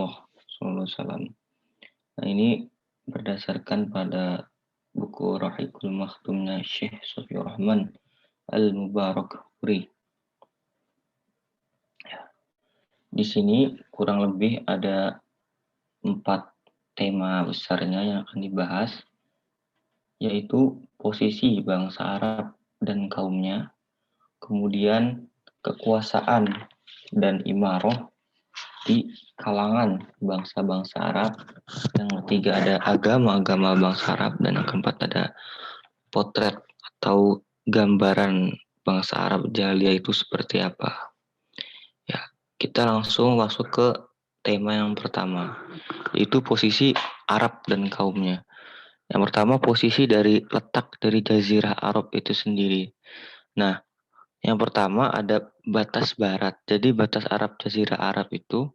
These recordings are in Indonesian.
Rasulullah SAW. Nah, ini berdasarkan pada buku Rahiqul Maktumnya Syekh Sofiur Rahman Al-Mubarakfuri. Di sini kurang lebih ada 4 tema besarnya yang akan dibahas, yaitu posisi bangsa Arab dan kaumnya, kemudian kekuasaan dan imarah di kalangan bangsa-bangsa Arab, yang ketiga ada agama-agama bangsa Arab, dan yang keempat ada potret atau gambaran bangsa Arab jahiliyah itu seperti apa. Ya, kita langsung masuk ke tema yang pertama, yaitu posisi Arab dan kaumnya. Yang pertama, posisi dari letak dari Jazirah Arab itu sendiri. Nah, yang pertama ada batas barat. Jadi batas Arab Jazirah Arab itu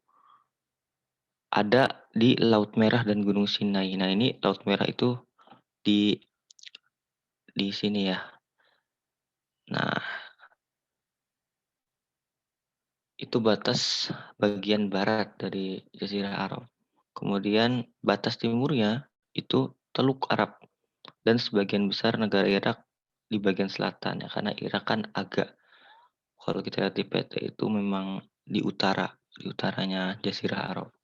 ada di Laut Merah dan Gunung Sinai. Nah, ini Laut Merah itu di sini ya. Nah, itu batas bagian barat dari Jazirah Arab. Kemudian batas timurnya itu Teluk Arab dan sebagian besar negara Irak di bagian selatan ya, karena Irak kan agak, kalau kita lihat di peta itu memang di utaranya Jazirah Arab.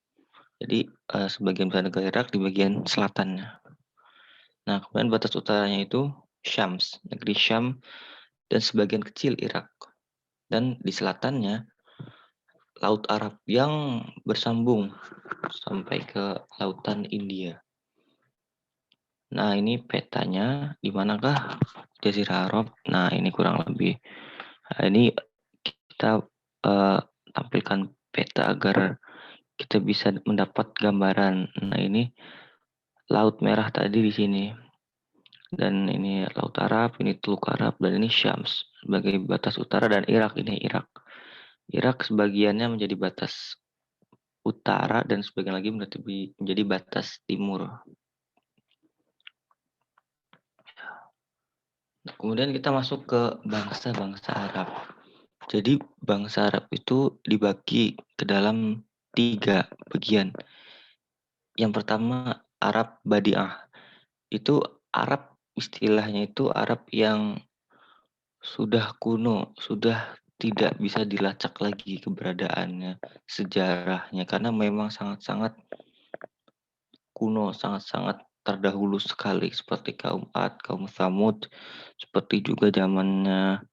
Jadi sebagian besar negara Irak di bagian selatannya. Nah, kemudian batas utaranya itu Syams, negeri Syam, dan sebagian kecil Irak. Dan di selatannya Laut Arab yang bersambung sampai ke Lautan India. Nah, ini petanya di manakah Jazirah Arab? Nah, ini kurang lebih. Nah, ini kita tampilkan peta agar kita bisa mendapat gambaran. Nah, ini Laut Merah tadi di sini. Dan ini Laut Arab, ini Teluk Arab, dan ini Syams sebagai batas utara, dan Irak ini Irak. Irak sebagiannya menjadi batas utara dan sebagian lagi menjadi batas timur. Kemudian kita masuk ke bangsa-bangsa Arab. Jadi bangsa Arab itu dibagi ke dalam 3 bagian. Yang pertama Arab Badi'ah. Itu Arab, istilahnya itu Arab yang sudah kuno, sudah tidak bisa dilacak lagi keberadaannya, sejarahnya, karena memang sangat-sangat kuno, sangat-sangat terdahulu sekali, seperti kaum Ad, kaum Tsamud, seperti juga zamannya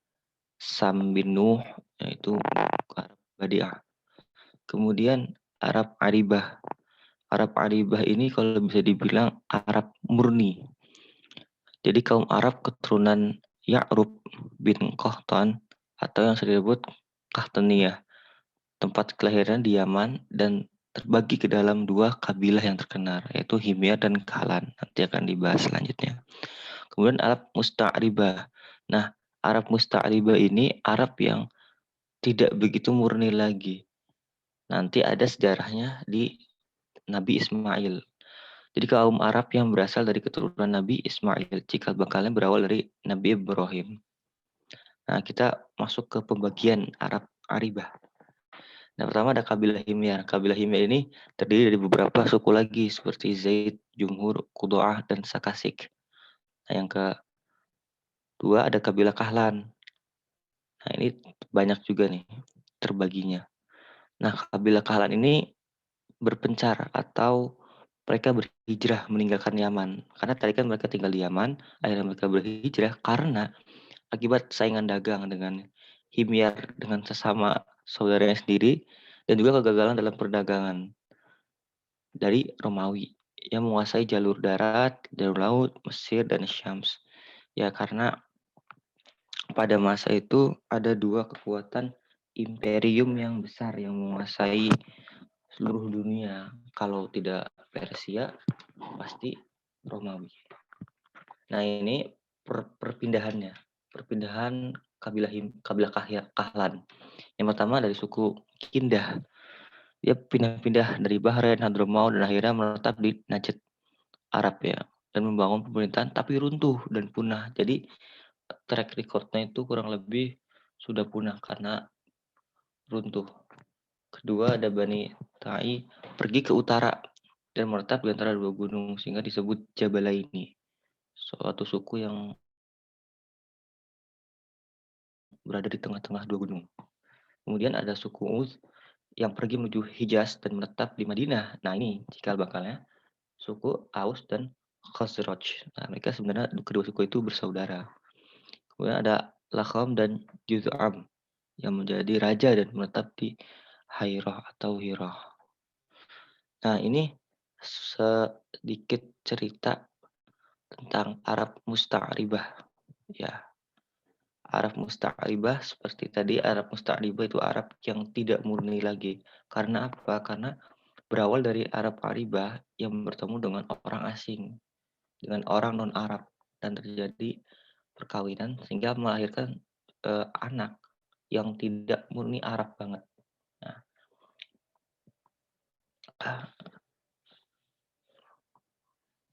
Sam bin Nuh, yaitu Arab Badi'ah. Kemudian Arab Aribah. Arab Aribah ini kalau bisa dibilang Arab murni. Jadi kaum Arab keturunan Ya'rub bin Qahtan atau yang sering disebut Qahtaniyah, tempat kelahiran di Yaman, dan terbagi ke dalam 2 kabilah yang terkenal, yaitu Himyar dan Kahlan. Nanti akan dibahas selanjutnya. Kemudian Arab Musta'ribah. Nah, Arab Musta'ribah ini Arab yang tidak begitu murni lagi. Nanti ada sejarahnya di Nabi Ismail. Jadi kaum Arab yang berasal dari keturunan Nabi Ismail, cikal bakalnya berawal dari Nabi Ibrahim. Nah, kita masuk ke pembagian Arab Aribah. Nah, pertama ada kabilah Himyar. Kabilah Himyar ini terdiri dari beberapa suku lagi seperti Zaid, Jumhur, Qudoah, dan Sakasik. Nah, yang kedua ada kabilah Kahlan. Nah, ini banyak juga nih terbaginya. Nah, kabilah Kahlan ini berpencar atau mereka berhijrah meninggalkan Yaman. Karena tadi kan mereka tinggal di Yaman, akhirnya mereka berhijrah karena akibat saingan dagang dengan Himyar, dengan sesama saudaranya sendiri, dan juga kegagalan dalam perdagangan dari Romawi yang menguasai jalur darat, jalur laut, Mesir, dan Syams. Ya, karena pada masa itu ada 2 kekuatan imperium yang besar yang menguasai seluruh dunia. Kalau tidak Persia, pasti Romawi. Nah, ini perpindahannya. Perpindahan kabilah Kahlan. Yang pertama dari suku Kindah. Dia pindah-pindah dari Bahrain, Hadramaut, dan akhirnya menetap di Najd Arab ya. Dan membangun pemerintahan tapi runtuh dan punah. Jadi track recordnya itu kurang lebih sudah punah karena runtuh. Kedua ada Bani Ta'i pergi ke utara dan menetap di antara dua gunung sehingga disebut Jabalaini, suatu suku yang berada di tengah-tengah dua gunung. Kemudian ada suku Uz yang pergi menuju Hijaz dan menetap di Madinah. Nah ini cikal bakalnya suku Aus dan Khazraj. Nah mereka sebenarnya kedua suku itu bersaudara. Kemudian ada Lakham dan Juz'am yang menjadi raja dan menetap di Hairah atau Hirah. Nah ini sedikit cerita tentang Arab Musta'ribah. Ya, Arab Musta'ribah seperti tadi, Arab Musta'ribah itu Arab yang tidak murni lagi. Karena apa? Karena berawal dari Arab Aribah yang bertemu dengan orang asing, dengan orang non-Arab, dan terjadi perkawinan sehingga melahirkan anak yang tidak murni Arab banget. Nah, ah,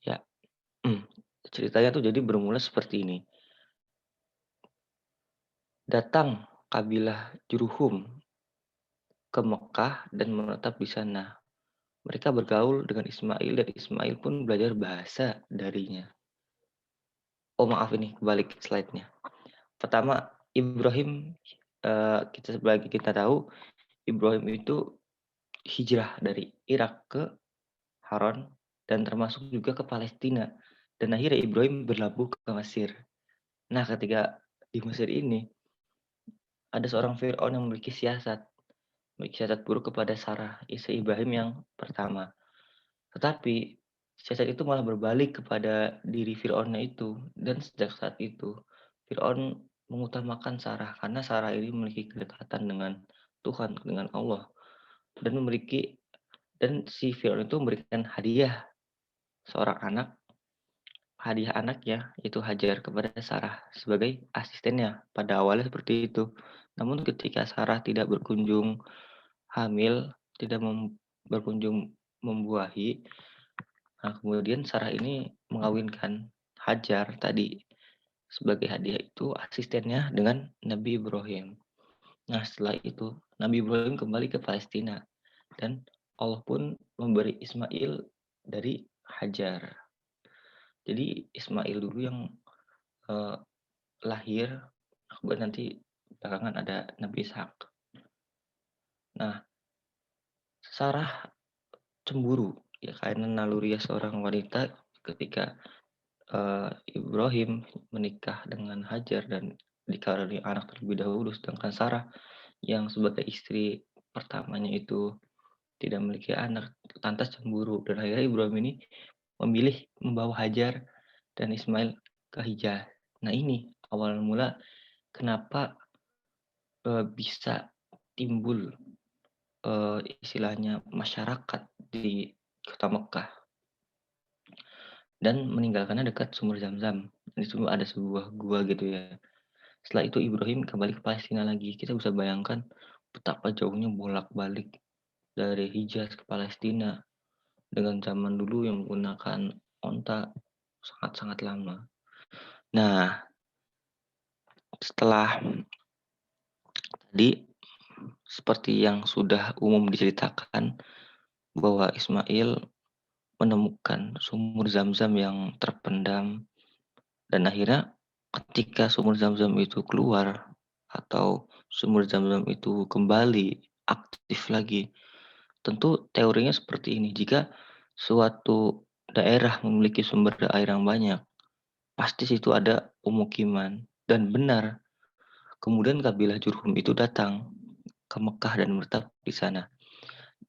ya, ceritanya tuh jadi bermula seperti ini. Datang kabilah Jurhum ke Mekah dan menetap di sana. Mereka bergaul dengan Ismail dan Ismail pun belajar bahasa darinya. Oh maaf ini kebalik slide-nya. Pertama Ibrahim, kita sebagai kita tahu Ibrahim itu hijrah dari Irak ke Haran dan termasuk juga ke Palestina. Dan akhirnya Ibrahim berlabuh ke Mesir. Nah ketika di Mesir ini ada seorang Fir'aun yang memiliki siasat buruk kepada Sarah, istri Ibrahim yang pertama. Tetapi siasat itu malah berbalik kepada diri Fir'aunnya itu. Dan sejak saat itu Fir'aun mengutamakan Sarah karena Sarah ini memiliki kedekatan dengan Tuhan, dengan Allah. Dan si Fir'aun itu memberikan seorang anak, hadiah anaknya yaitu Hajar kepada Sarah sebagai asistennya. Pada awalnya seperti itu. Namun ketika Sarah tidak berkunjung hamil, tidak berkunjung membuahi, nah kemudian Sarah ini mengawinkan Hajar tadi sebagai hadiah itu asistennya dengan Nabi Ibrahim. Nah setelah itu Nabi Ibrahim kembali ke Palestina dan Allah pun memberi Ismail dari Hajar. Jadi Ismail dulu yang eh, lahir, kemudian nanti belakangan ada Nabi Ishak. Nah Sarah cemburu ya karena naluri seorang wanita ketika Ibrahim menikah dengan Hajar dan dikaruniai anak terlebih dahulu, sedangkan Sarah yang sebagai istri pertamanya itu tidak memiliki anak, lantas cemburu dan akhirnya Ibrahim ini memilih membawa Hajar dan Ismail ke Hijaz. Nah ini awal mula kenapa bisa timbul istilahnya masyarakat di kota Mekah dan meninggalkannya dekat sumur Zam-Zam. Di situ ada sebuah gua gitu ya. Setelah itu Ibrahim kembali ke Palestina lagi. Kita bisa bayangkan betapa jauhnya bolak-balik dari Hijaz ke Palestina dengan zaman dulu yang menggunakan onta sangat-sangat lama. Nah, setelah tadi seperti yang sudah umum diceritakan bahwa Ismail menemukan sumur Zam-Zam yang terpendam dan akhirnya ketika sumur Zam-Zam itu keluar atau sumur Zam-Zam itu kembali aktif lagi, tentu teorinya seperti ini, jika suatu daerah memiliki sumber air yang banyak, pasti situ ada pemukiman dan benar. Kemudian kabilah Jurhum itu datang ke Mekah dan menetap di sana.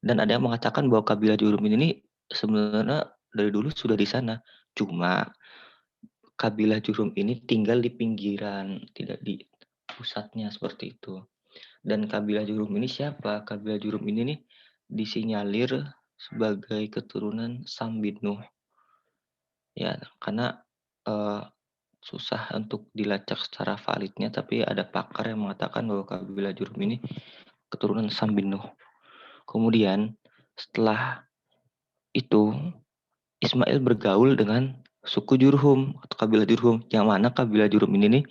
Dan ada yang mengatakan bahwa kabilah Jurhum ini sebenarnya dari dulu sudah di sana. Cuma kabilah Jurhum ini tinggal di pinggiran, tidak di pusatnya seperti itu. Dan kabilah Jurhum ini siapa? Kabilah Jurhum ini nih disinyalir sebagai keturunan Sam bin Nuh. Ya, karena uh, susah untuk dilacak secara validnya, tapi ada pakar yang mengatakan bahwa kabilah Jurhum ini keturunan Sam bin Nuh. Kemudian setelah itu Ismail bergaul dengan suku Jurhum atau kabilah Jurhum, yang mana kabilah Jurhum ini nih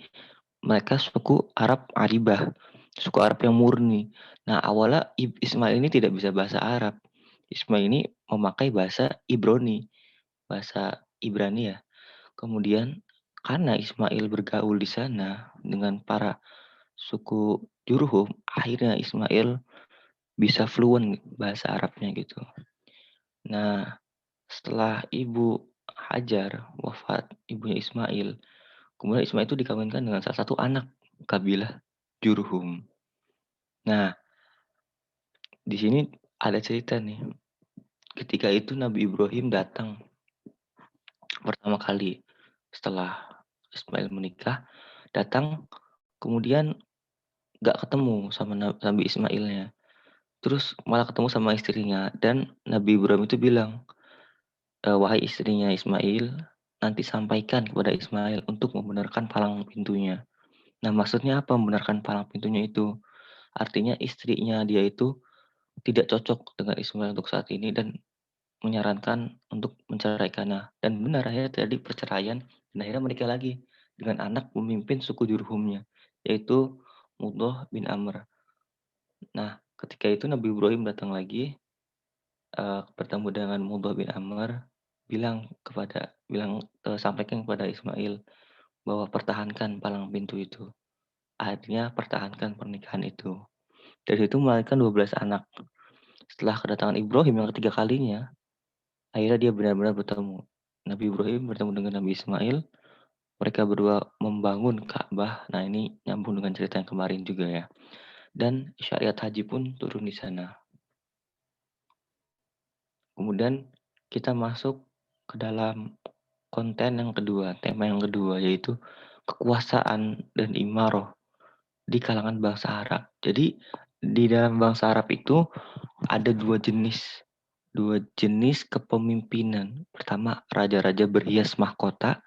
mereka suku Arab Aribah. suku Arab yang murni. Nah, awalnya Ismail ini tidak bisa bahasa Arab. Ismail ini memakai bahasa Ibrani, bahasa Ibrani ya. Kemudian karena Ismail bergaul di sana dengan para suku Jurhum, akhirnya Ismail bisa fluent bahasa Arabnya gitu. Nah, setelah Ibu Hajar wafat, ibunya Ismail, kemudian Ismail itu dikawinkan dengan salah satu anak kabilah Jurhum. Nah, di sini ada cerita nih. Ketika itu Nabi Ibrahim datang pertama kali setelah Ismail menikah, datang kemudian gak ketemu sama Nabi Ismailnya. Terus malah ketemu sama istrinya dan Nabi Ibrahim itu bilang, "Wahai istrinya Ismail, nanti sampaikan kepada Ismail untuk membenarkan palang pintunya." Nah, maksudnya apa membenarkan palang pintunya itu? Artinya istrinya dia itu tidak cocok dengan Ismail untuk saat ini dan menyarankan untuk menceraikannya. Dan benar akhirnya terjadi perceraian dan akhirnya menikah lagi dengan anak pemimpin suku Jurhumnya, yaitu Mudhah bin Amr. Nah, ketika itu Nabi Ibrahim datang lagi, bertemu dengan Mudhah bin Amr, sampaikan kepada Ismail bahwa pertahankan palang pintu itu. Akhirnya pertahankan pernikahan itu. Dari situ melahirkan 12 anak. Setelah kedatangan Ibrahim yang ketiga kalinya, akhirnya dia benar-benar bertemu. Nabi Ibrahim bertemu dengan Nabi Ismail, mereka berdua membangun Ka'bah. Nah, ini nyambung dengan cerita yang kemarin juga ya. Dan syariat haji pun turun di sana. Kemudian kita masuk ke dalam konten yang kedua, tema yang kedua, yaitu kekuasaan dan imaroh di kalangan bangsa Arab. Jadi di dalam bangsa Arab itu ada dua jenis kepemimpinan. Pertama, raja-raja berhias mahkota.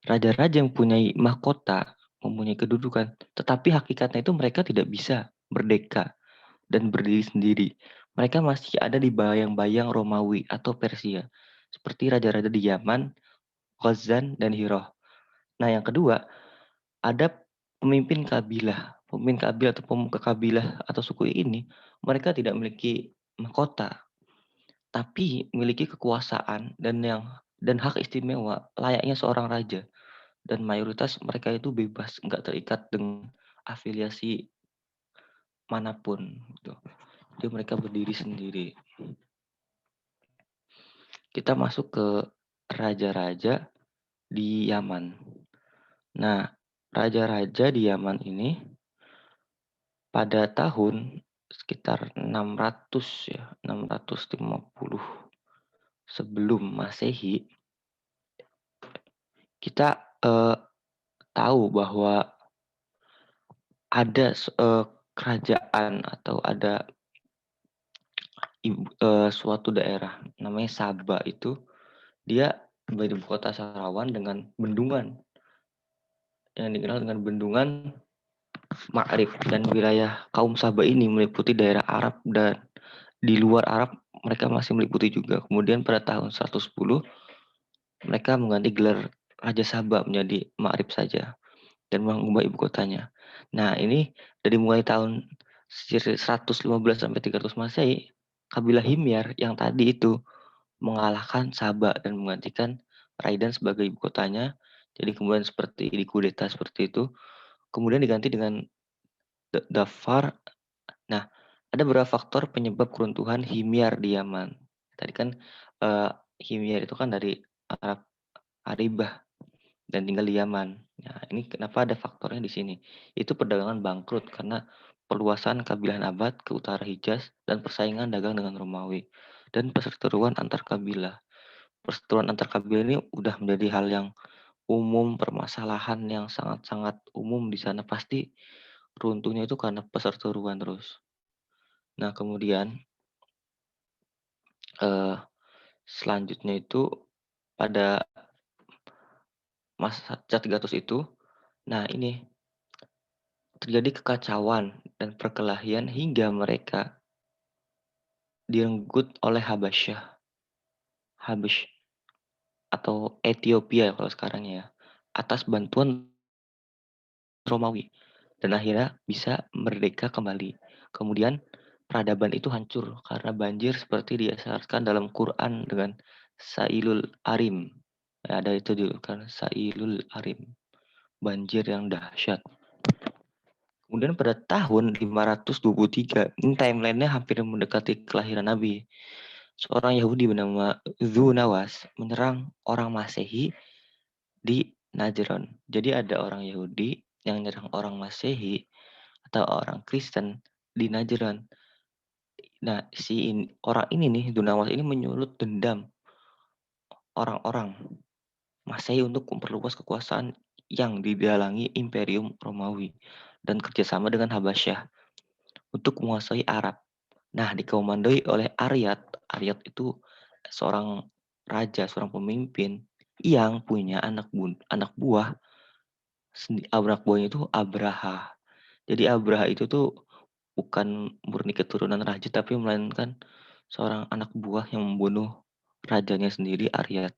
Raja-raja yang mempunyai kedudukan, tetapi hakikatnya itu mereka tidak bisa merdeka dan berdiri sendiri. Mereka masih ada di bayang-bayang Romawi atau Persia, seperti raja-raja di Yaman, Ghazan, dan Hirah. Nah, yang kedua, ada pemimpin kabilah atau pemuka kabilah atau suku ini, mereka tidak memiliki mahkota, tapi memiliki kekuasaan dan hak istimewa layaknya seorang raja. Dan mayoritas mereka itu bebas, nggak terikat dengan afiliasi manapun gitu. Jadi mereka berdiri sendiri. Kita masuk ke raja-raja di Yaman. Nah, raja-raja di Yaman ini pada tahun sekitar 600 ya, 650 sebelum Masehi, kita tahu bahwa ada kerajaan atau ada suatu daerah namanya Sabah itu, dia beribu kota Sarawak dengan bendungan yang dikenal dengan bendungan Ma'rib, dan wilayah kaum Sabah ini meliputi daerah Arab dan di luar Arab mereka masih meliputi juga. Kemudian pada tahun 110 mereka mengganti gelar Raja Sabah menjadi Ma'rib saja dan mengubah ibu kotanya. Nah, ini dari mulai tahun 115 sampai 300 Masehi, kabilah Himyar yang tadi itu mengalahkan Sabah dan menggantikan Raidan sebagai ibu kotanya. Jadi kemudian seperti dikudeta seperti itu. Kemudian diganti dengan Dhafar. Nah, ada beberapa faktor penyebab keruntuhan Himyar di Yaman. Tadi kan Himyar itu kan dari Arab Aribah dan tinggal di Yaman. Nah, ini kenapa ada faktornya di sini. Itu perdagangan bangkrut karena perluasan kabilah Abad ke utara Hijaz dan persaingan dagang dengan Romawi dan perseteruan antar kabilah. Perseteruan antar kabilah ini udah menjadi hal yang umum, permasalahan yang sangat-sangat umum di sana. Pasti runtuhnya itu karena perseteruan terus. Nah, kemudian eh, selanjutnya itu pada masa Cat itu, nah ini terjadi kekacauan dan perkelahian hingga mereka direnggut oleh Habash atau Ethiopia kalau sekarang ya, atas bantuan Romawi. dan akhirnya bisa merdeka kembali. Kemudian peradaban itu hancur karena banjir seperti diisyaratkan dalam Quran dengan Sailul Arim. Ya, ada itu dulu kan Sailul Arim, banjir yang dahsyat. Kemudian pada tahun 523, ini timelinenya hampir mendekati kelahiran Nabi. Seorang Yahudi bernama Zunawas menyerang orang Masehi di Najran. Jadi ada orang Yahudi yang menyerang orang Masehi atau orang Kristen di Najran. Nah, orang ini nih, Zunawas ini menyulut dendam orang-orang Masehi untuk memperluas kekuasaan yang didalangi Imperium Romawi dan kerjasama dengan Habasyah untuk menguasai Arab. Nah, dikomandoi oleh Aryat. Aryat itu seorang raja, seorang pemimpin yang punya anak buah. Anak buahnya itu Abraha. Jadi Abraha itu tuh bukan murni keturunan raja, tapi melainkan seorang anak buah yang membunuh rajanya sendiri, Aryat.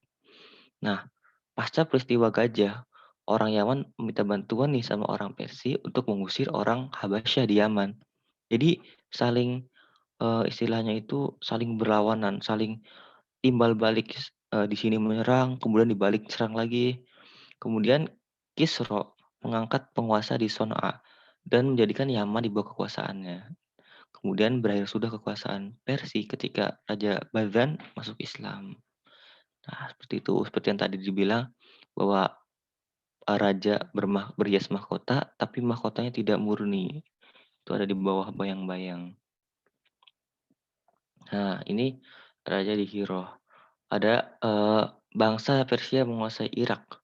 Nah, pasca peristiwa gajah, orang Yaman meminta bantuan nih sama orang Persia untuk mengusir orang Habasyah di Yaman. Jadi saling istilahnya itu saling berlawanan, saling timbal balik, di sini menyerang, kemudian dibalik serang lagi. Kemudian Kisra mengangkat penguasa di Son'a dan menjadikan Yaman di bawah kekuasaannya. Kemudian berakhir sudah kekuasaan Persia ketika Raja Bazan masuk Islam. Nah, seperti itu, seperti yang tadi dibilang bahwa raja berhias mahkota, tapi mahkotanya tidak murni. Itu ada di bawah bayang-bayang. Nah, ini raja di Hiro. Ada bangsa Persia menguasai Irak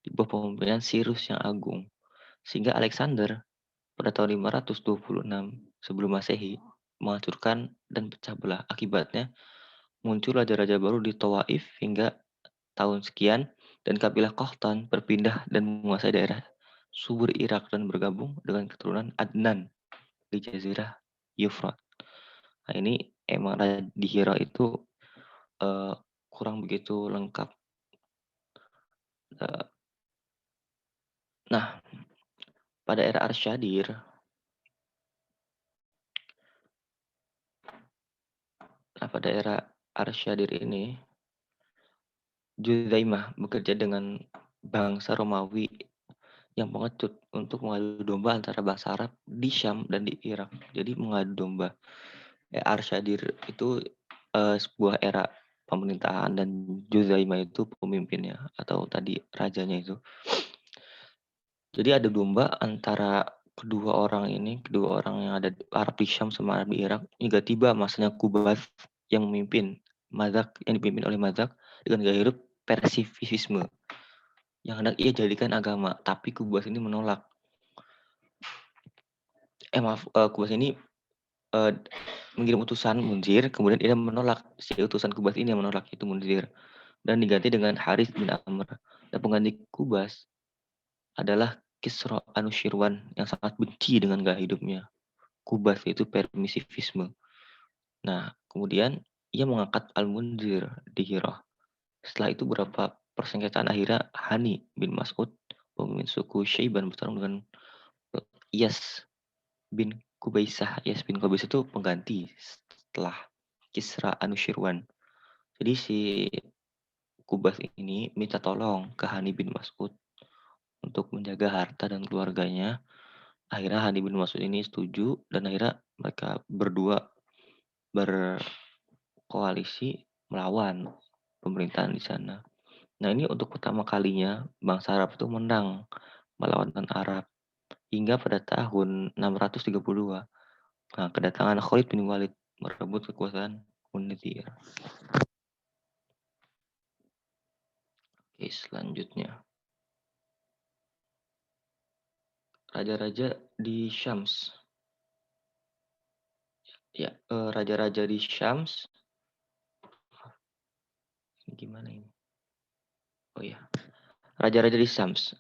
di bawah kepemimpinan Cyrus yang agung. Sehingga Alexander pada tahun 526 sebelum Masehi menghancurkan dan pecah belah. Akibatnya muncul raja-raja baru di Tawaif hingga tahun sekian dan kabilah Qahtan berpindah dan menguasai daerah subur Irak dan bergabung dengan keturunan Adnan di Jazirah Euphrat. Nah, ini emang di Hira itu eh, kurang begitu lengkap. Eh, nah, pada era Arsyadir, pada era Arsyadir ini, Juzaimah bekerja dengan bangsa Romawi yang pengecut untuk mengadu domba antara bangsa Arab di Syam dan di Irak. Jadi mengadu domba. Arsyadir itu sebuah era pemerintahan dan Juzaimah itu pemimpinnya atau tadi rajanya itu. Jadi ada domba antara kedua orang yang ada di Arab di Syam sama Arab di Irak, hingga tiba masanya Qubaz yang memimpin yang dipimpin oleh Mazak dengan gaya hidup persifisme yang hendak ia jadikan agama, tapi Qubaz ini menolak. Qubaz ini eh, mengirim utusan Munzir, kemudian ia menolak. Si utusan Qubaz ini yang menolak, itu Munzir, dan diganti dengan Haris bin Amr. Dan pengganti Qubaz adalah Kisra Anushirwan yang sangat benci dengan gaya hidupnya. Qubaz itu permisivisme. Nah, kemudian ia mengangkat Al-Munzir di Hirah. Setelah itu beberapa persengketaan akhirnya Hani bin Mas'ud, pemimpin suku Syaiban, bertarung dengan Iyas bin Kubaisah. Iyas bin Kubaisah itu pengganti setelah Kisra Anushirwan. Jadi si Kubas ini minta tolong ke Hani bin Mas'ud untuk menjaga harta dan keluarganya. Akhirnya Hani bin Mas'ud ini setuju dan akhirnya mereka berdua berkoalisi melawan pemerintahan di sana. Nah, ini untuk pertama kalinya bangsa Arab itu menang melawan Arab hingga pada tahun 632. Nah, kedatangan Khalid bin Walid merebut kekuasaan Munizir. Oke, selanjutnya. Raja-raja di Syams. Ya, raja-raja di Syams. Gimana ini? Oh ya, raja-raja di Syams.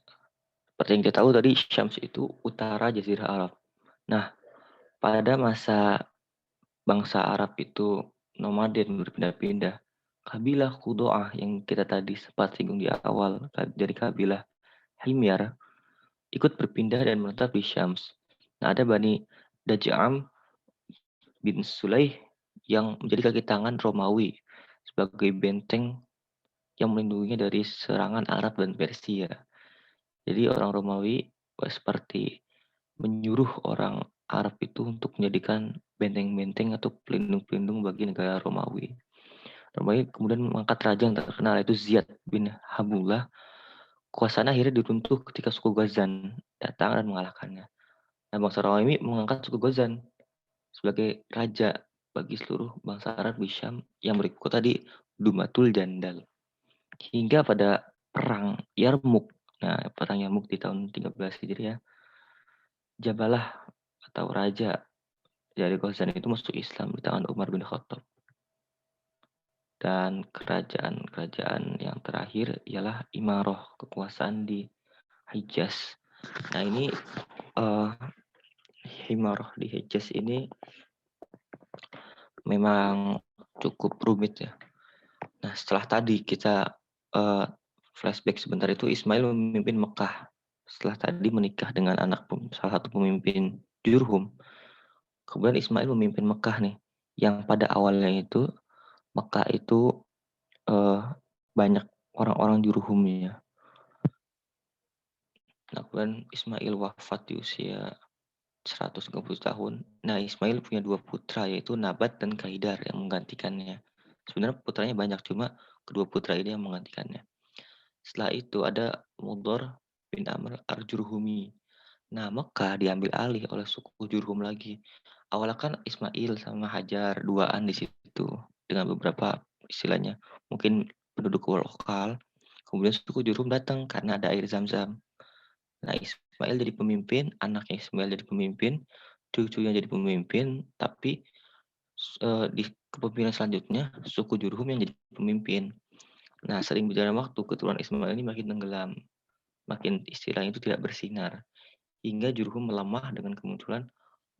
Seperti yang kita tahu tadi, Syams itu utara Jazirah Arab. Nah, pada masa bangsa Arab itu nomaden berpindah-pindah, kabilah Qudoah yang kita tadi sempat singgung di awal dari kabilah Himyar ikut berpindah dan menetap di Syams. Nah, ada Bani Daj'am bin Sulaih yang menjadi kaki tangan Romawi sebagai benteng yang melindunginya dari serangan Arab dan Persia. Jadi orang Romawi seperti menyuruh orang Arab itu untuk menjadikan benteng-benteng atau pelindung-pelindung bagi negara Romawi. Romawi kemudian mengangkat raja yang terkenal yaitu Ziyad bin Hamullah. Kuasanya akhirnya diruntuh ketika suku Ghazan datang dan mengalahkannya. Nah, bangsa Romawi mengangkat suku Ghazan sebagai raja bagi seluruh bangsa Arab di Syam yang berikut tadi Dumatul Jandal. Hingga pada perang Yarmuk. Nah, perang Yarmuk di tahun 13 Hijriah, Jabalah atau raja dari Ghazan itu masuk Islam di tangan Umar bin Khattab. Dan kerajaan-kerajaan yang terakhir ialah Imaroh, kekuasaan di Hijaz. Nah, ini uh, Imaroh di Hijaz ini memang cukup rumit ya. Nah, setelah tadi kita flashback sebentar, itu Ismail memimpin Mekah. Setelah tadi menikah dengan salah satu pemimpin Jurhum, kemudian Ismail memimpin Mekah nih. Yang pada awalnya itu Mekah itu banyak orang-orang Jurhumnya. Nah, kemudian Ismail wafat di usia 130 tahun. Nah, Ismail punya dua putra yaitu Nabat dan Kaidar yang menggantikannya. Sebenarnya putranya banyak, cuma kedua putra ini yang menggantikannya. Setelah itu ada Mudhar bin Amr Ar-Jurhumi. Nah, Mekah diambil alih oleh suku Jurhum lagi. Awalnya kan Ismail sama Hajar duaan di situ dengan beberapa istilahnya mungkin penduduk lokal. Kemudian suku Jurhum datang karena ada air Zam-Zam. Nah, Ismail jadi pemimpin, anaknya Ismail jadi pemimpin, cucunya jadi pemimpin, tapi di kepemimpinan selanjutnya suku Jurhum yang jadi pemimpin. Nah, sering berjalan waktu, keturunan Ismail ini makin tenggelam, makin istilahnya itu tidak bersinar, hingga Jurhum melemah dengan kemunculan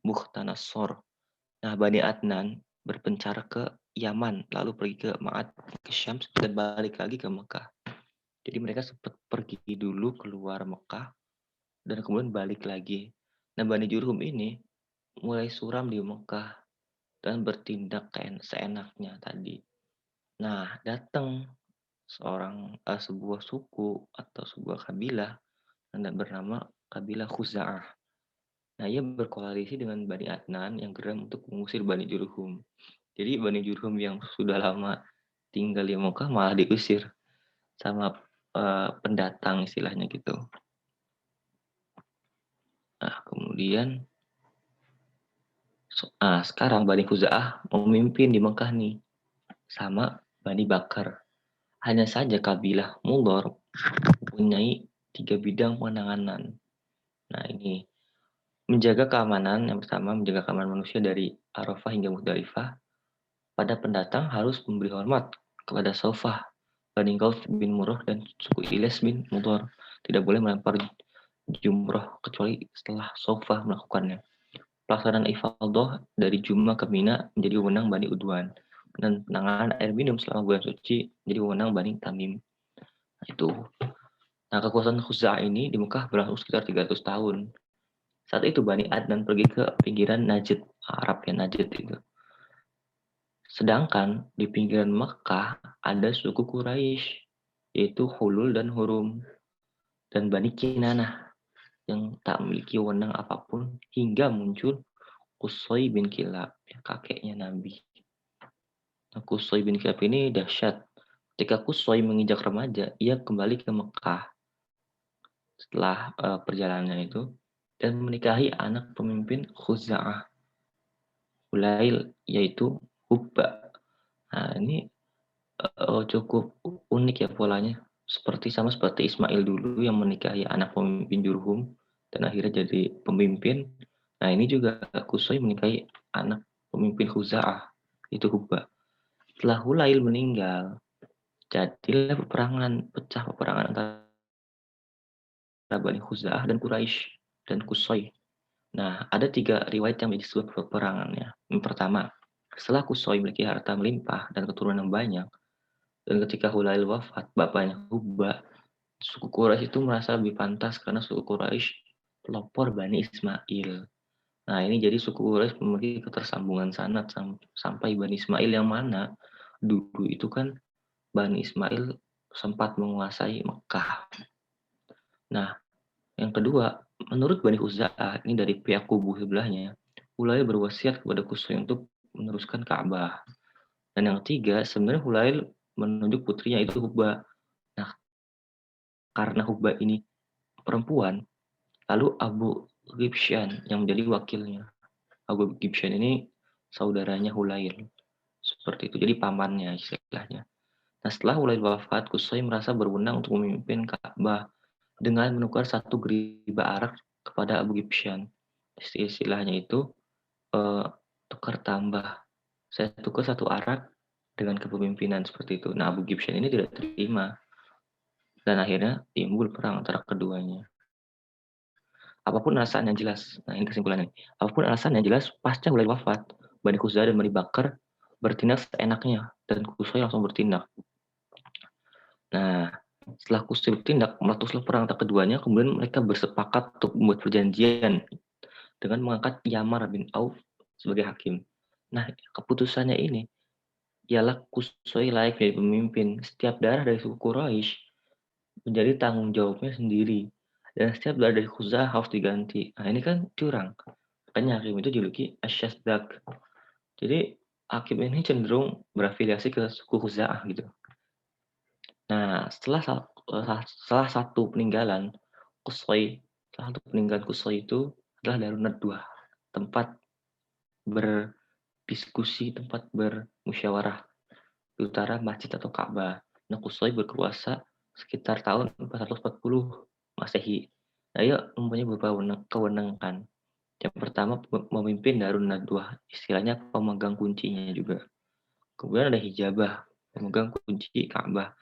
Bukhtanasor. Nah, Bani Adnan berpencar ke Yaman, lalu pergi ke Ma'ad, ke Syams, dan balik lagi ke Mekah. Jadi mereka sempat pergi dulu keluar Mekah, dan kemudian balik lagi. Nah, Bani Jurhum ini mulai suram di Mekah dan bertindak kayak seenaknya tadi. Nah, datang sebuah suku atau sebuah kabilah yang bernama kabilah Khuza'ah. Nah, ia berkoalisi dengan Bani Adnan yang geram untuk mengusir Bani Jurhum. Jadi Bani Jurhum yang sudah lama tinggal di Mekah malah diusir sama pendatang istilahnya gitu. Nah, kemudian sekarang Bani Khuza'ah memimpin di Mekah nih sama Bani Bakar. Hanya saja kabilah Mudhar mempunyai 3 bidang penanganan. Nah, ini menjaga keamanan, yang pertama menjaga keamanan manusia dari Arafah hingga Muzdalifah. Pada pendatang harus memberi hormat kepada Saufah, Bani Ghauf bin Murrah dan suku Ilyas bin Mudhar. Tidak boleh melempar jumroh kecuali setelah Saufah melakukannya. Pelaksanaan ifadah dari Jum'ah ke Mina menjadi wewenang Bani Udwan. Dan penanganan air minum selama bulan suci menjadi wewenang Bani Tamim. Nah, itu. Nah, kekuasaan Khuza'ah ini di Mekah berlangsung sekitar 300 tahun. Saat itu Bani Adnan pergi ke pinggiran Najd, Arab ya, Najd itu. Sedangkan di pinggiran Mekah ada suku Quraisy, yaitu Hulul dan Hurum, dan Bani Kinanah yang tak memiliki wewenang apapun hingga muncul Qusay bin Kilab, ya, kakeknya Nabi. Nah, Qusay bin Kilab ini dahsyat. Ketika Qusay menginjak remaja, ia kembali ke Mekah setelah perjalanannya itu dan menikahi anak pemimpin Khuza'ah, Hulail, yaitu Hubba. Nah, ini cukup unik ya polanya. Sama seperti Ismail dulu yang menikahi anak pemimpin Jurhum dan akhirnya jadi pemimpin. Nah, ini juga Qusay menikahi anak pemimpin Khuza'ah, itu Hubba. Setelah Hulail meninggal, jadilah pecah peperangan antara Bani Khuza'ah dan Quraisy dan Qusay. Nah, ada 3 riwayat yang disebut peperangannya. Yang pertama, setelah Qusay memiliki harta melimpah dan keturunan yang banyak, dan ketika Hulail wafat, bapaknya Hubba, suku Quraisy itu merasa lebih pantas karena suku Quraisy pelopor Bani Ismail. Nah, ini jadi suku Quraisy memiliki ketersambungan sanad sampai Bani Ismail yang mana dulu itu kan Bani Ismail sempat menguasai Mekah. Nah, yang kedua, menurut Bani Khuza'ah, ini dari pihak kubu sebelahnya, Hulail berwasiat kepada Qusay untuk meneruskan Ka'bah. Dan yang ketiga, sebenarnya Hulail menunjuk putrinya itu Hubba. Nah, karena Hubba ini perempuan, lalu Abu Ghibshan yang menjadi wakilnya. Abu Ghibshan ini saudaranya Hulail. Seperti itu, jadi pamannya istilahnya. Nah, setelah Hulail wafat, Qusay merasa berwenang untuk memimpin Ka'bah dengan menukar satu geriba arak kepada Abu Ghibshan. Istilahnya itu tukar tambah. Saya tukar satu arak dengan kepemimpinan seperti itu. Nah, Abu Ghibshan ini tidak terima dan akhirnya timbul perang antara keduanya. Apapun alasannya jelas. Nah, ini kesimpulannya. Apapun alasannya jelas, pasca Hulail wafat, Bani Khuza'ah dan Bani Bakar bertindak seenaknya dan Qusay langsung bertindak. Nah, setelah Qusay bertindak, meletuslah perang antara keduanya, kemudian mereka bersepakat untuk membuat perjanjian dengan mengangkat Yamar bin Auf sebagai hakim. Nah, keputusannya ini ialah Qusay layak jadi pemimpin. Setiap darah dari suku Quraisy menjadi tanggung jawabnya sendiri. Dan setiap darah dari Khuza'ah harus diganti. Nah, ini kan curang. Makanya hakim itu dijuluki Asyazdak. Jadi hakim ini cenderung berafiliasi ke suku Khuza'ah gitu. Nah, setelah satu peninggalan Qusay, salah satu peninggalan Qusay itu adalah Darun Nadwah, tempat berdiskusi, tempat bermusyawarah di utara masjid atau Ka'bah. Nah, Qusay berkuasa sekitar tahun 440 Masehi. Nah, ia mempunyai beberapa kewenangan. Yang pertama, memimpin Darun Nadwah, istilahnya pemegang kuncinya juga. Kemudian ada hijabah, pemegang kunci Ka'bah.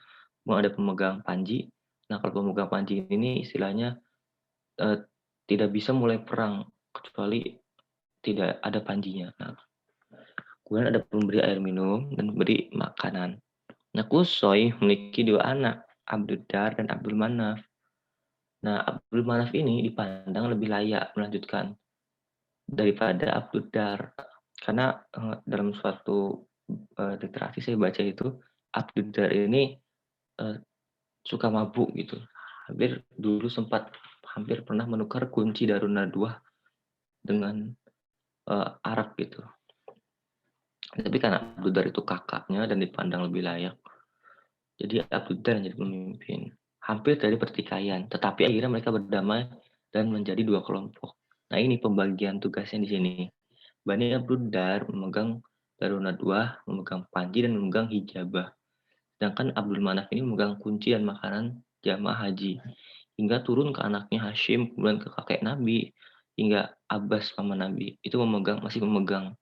Mau ada pemegang panji. Nah, kalau pemegang panji ini istilahnya eh, tidak bisa mulai perang kecuali tidak ada panjinya. Nah, kemudian ada pemberi air minum dan pemberi makanan. Nah, Qusay memiliki dua anak, Abduddar dan Abdul Manaf. Nah, Abdul Manaf ini dipandang lebih layak melanjutkan daripada Abduddar. Karena dalam suatu literasi saya baca itu, Abduddar ini eh, suka mabuk gitu. Hampir pernah menukar kunci Darun Nadwah dengan arak gitu. Tapi karena Abduddar itu kakaknya dan dipandang lebih layak, jadi Abduddar yang jadi pemimpin. Hampir dari pertikaian, tetapi akhirnya mereka berdamai dan menjadi dua kelompok. Nah, ini pembagian tugasnya di sini. Bani Abduddar memegang Darun Nadwah, memegang panji dan memegang hijabah. Sedangkan Abdul Manaf ini memegang kunci dan makanan jamaah haji. Hingga turun ke anaknya Hashim, kemudian ke kakek Nabi, hingga Abbas paman Nabi. Itu masih memegang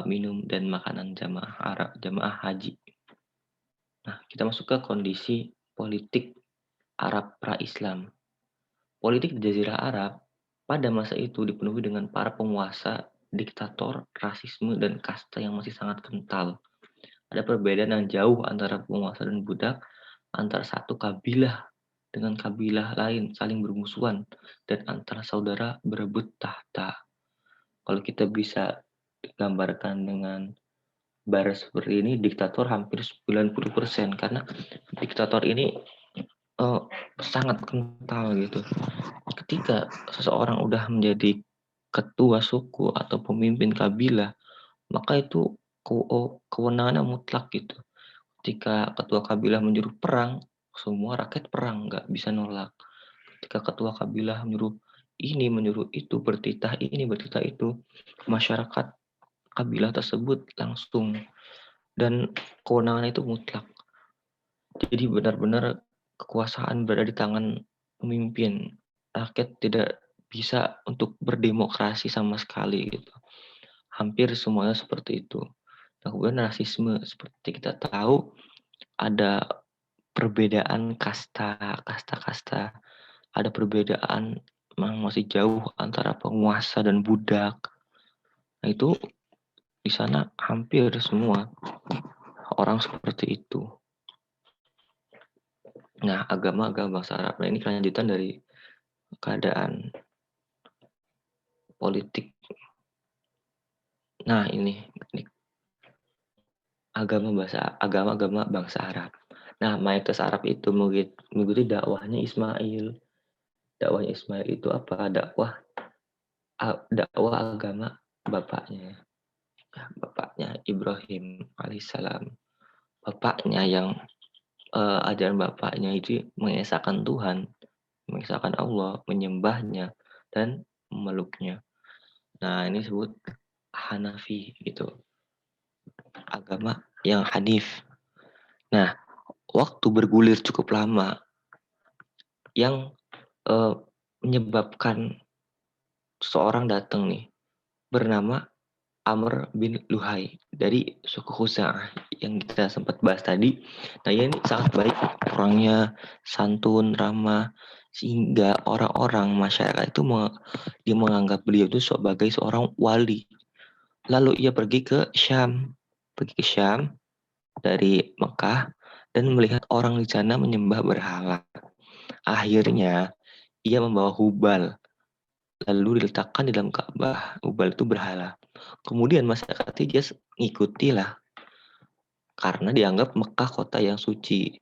minum dan makanan jamaah Arab, jamaah haji. Nah, kita masuk ke kondisi politik Arab pra-Islam. Politik di Jazirah Arab pada masa itu dipenuhi dengan para penguasa, diktator, rasisme, dan kasta yang masih sangat kental. Ada perbedaan yang jauh antara penguasa dan budak, antara satu kabilah dengan kabilah lain saling bermusuhan, dan antara saudara berebut tahta. Kalau kita bisa gambarkan dengan barat seperti ini, diktator hampir 90%, karena diktator ini eh, sangat kental gitu. Ketika seseorang udah menjadi ketua suku atau pemimpin kabilah, maka itu kewenangannya mutlak gitu. Ketika ketua kabilah menyuruh perang, semua rakyat perang, nggak bisa nolak. Ketika ketua kabilah menyuruh ini, menyuruh itu, bertitah ini, bertitah itu, masyarakat kabilah tersebut langsung, dan kewenangan itu mutlak. Jadi benar-benar kekuasaan berada di tangan pemimpin. Rakyat tidak bisa untuk berdemokrasi sama sekali gitu. Hampir semuanya seperti itu. Nah, kemudian rasisme, seperti kita tahu ada perbedaan kasta, ada perbedaan yang masih jauh antara penguasa dan budak. Nah, itu di sana hampir semua orang seperti itu. Nah, agama-agama bangsa Arab, nah ini kelanjutan dari keadaan politik. Nah ini agama-agama bangsa Arab. Nah, mayoritas Arab itu mengikuti dakwahnya Ismail. Dakwahnya Ismail itu apa? Dakwah agama bapaknya. Bapaknya Ibrahim alaihissalam. Bapaknya yang ajaran bapaknya itu mengesahkan Tuhan, mengesahkan Allah, menyembahnya dan memeluknya. Nah, ini disebut Hanafi gitu. Agama yang Hanif. Nah, waktu bergulir cukup lama yang menyebabkan seorang datang nih bernama Amr bin Luhai dari suku Khuza'ah yang kita sempat bahas tadi. Nah, ia ini sangat baik orangnya, santun, ramah, sehingga orang-orang masyarakat itu dia menganggap beliau itu sebagai seorang wali. Lalu ia pergi ke Syam dari Mekah dan melihat orang di sana menyembah berhala. Akhirnya ia membawa Hubal lalu diletakkan di dalam Ka'bah. Hubal itu berhala. Kemudian masyarakat Hijaz ngikutilah karena dianggap Mekah kota yang suci.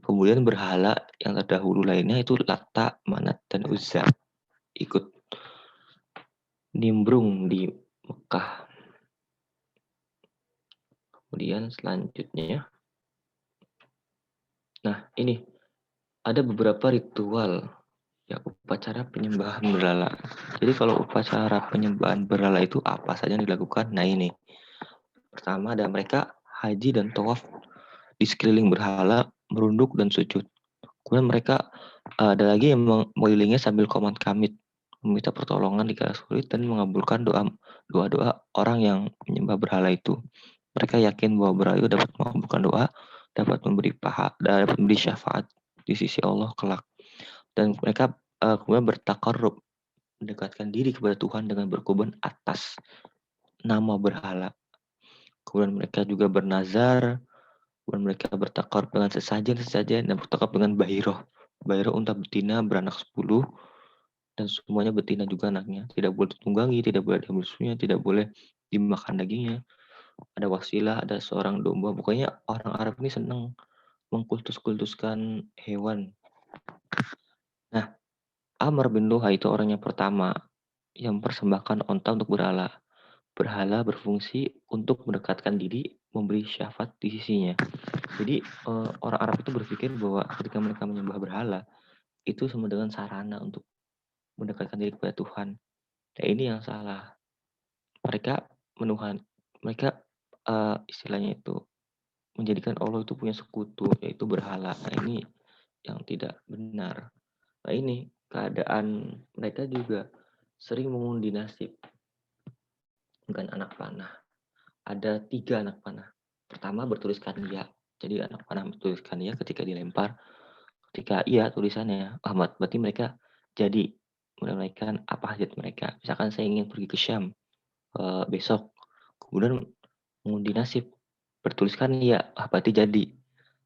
Kemudian berhala yang terdahulu lainnya itu Lata, Manat, dan Uzza ikut nimbrung di Mekah. Kemudian selanjutnya, nah ini ada beberapa ritual ya upacara penyembahan berhala. Jadi kalau upacara penyembahan berhala itu apa saja yang dilakukan? Nah ini, pertama ada mereka haji dan tawaf di sekeliling berhala, merunduk dan sujud. Kemudian mereka ada lagi yang mengelilingi sambil komat kamit, meminta pertolongan di kala sulit dan mengabulkan doa-doa orang yang menyembah berhala itu. Mereka yakin bahwa berhala itu dapat mengabulkan doa, dapat memberi dapat memberi syafaat di sisi Allah kelak. Dan mereka kemudian bertakarrub, mendekatkan diri kepada Tuhan dengan berkorban atas nama berhala. Kemudian mereka juga bernazar, kemudian mereka bertakarub dengan sesajen dan bertakarub dengan bahiroh. Bahiroh unta betina beranak 10 dan semuanya betina juga anaknya. Tidak boleh ditunggangi, tidak boleh diambil susunya, tidak boleh dimakan dagingnya. Ada wasilah, ada seorang domba. Pokoknya orang Arab ini senang mengkultus-kultuskan hewan. Nah, Amr bin Luhai itu orangnya pertama yang mempersembahkan onta untuk berhala. Berhala berfungsi untuk mendekatkan diri, memberi syafaat di sisinya. Jadi orang Arab itu berpikir bahwa ketika mereka menyembah berhala, itu sama dengan sarana untuk mendekatkan diri kepada Tuhan. Nah ini yang salah. Mereka menuhan, mereka istilahnya itu menjadikan Allah itu punya sekutu, yaitu berhala. Nah ini yang tidak benar. Nah ini keadaan mereka juga sering mengundi nasib dengan anak panah. Ada 3 anak panah. Pertama bertuliskan ya. Jadi anak panah bertuliskan ya ketika dilempar. Ketika iya tulisannya Ahmad, berarti mereka jadi menunaikan apa hajat mereka. Misalkan saya ingin pergi ke Syam besok, kemudian mengundi nasib, bertuliskan iya, berarti jadi.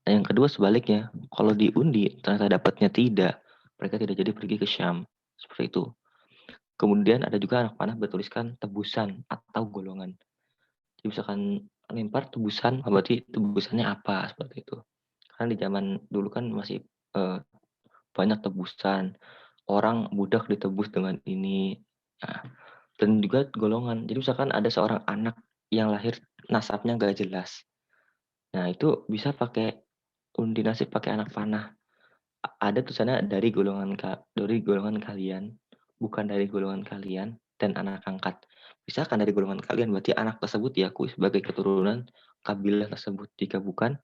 Nah yang kedua sebaliknya, kalau diundi ternyata dapatnya tidak, mereka tidak jadi pergi ke Syam. Seperti itu. Kemudian ada juga anak panah bertuliskan tebusan atau golongan. Jadi misalkan lempar tebusan, berarti tebusannya apa seperti itu. Karena di zaman dulu kan masih eh, banyak tebusan, orang budak ditebus dengan ini. Nah, dan juga golongan. Jadi misalkan ada seorang anak yang lahir nasabnya gak jelas. Nah, itu bisa pakai undi nasib pakai anak panah. Ada tulisannya dari golongan kalian, bukan dari golongan kalian dan anak angkat. Misalkan dari golongan kalian berarti anak tersebut diakui sebagai keturunan kabilah tersebut. Jika bukan,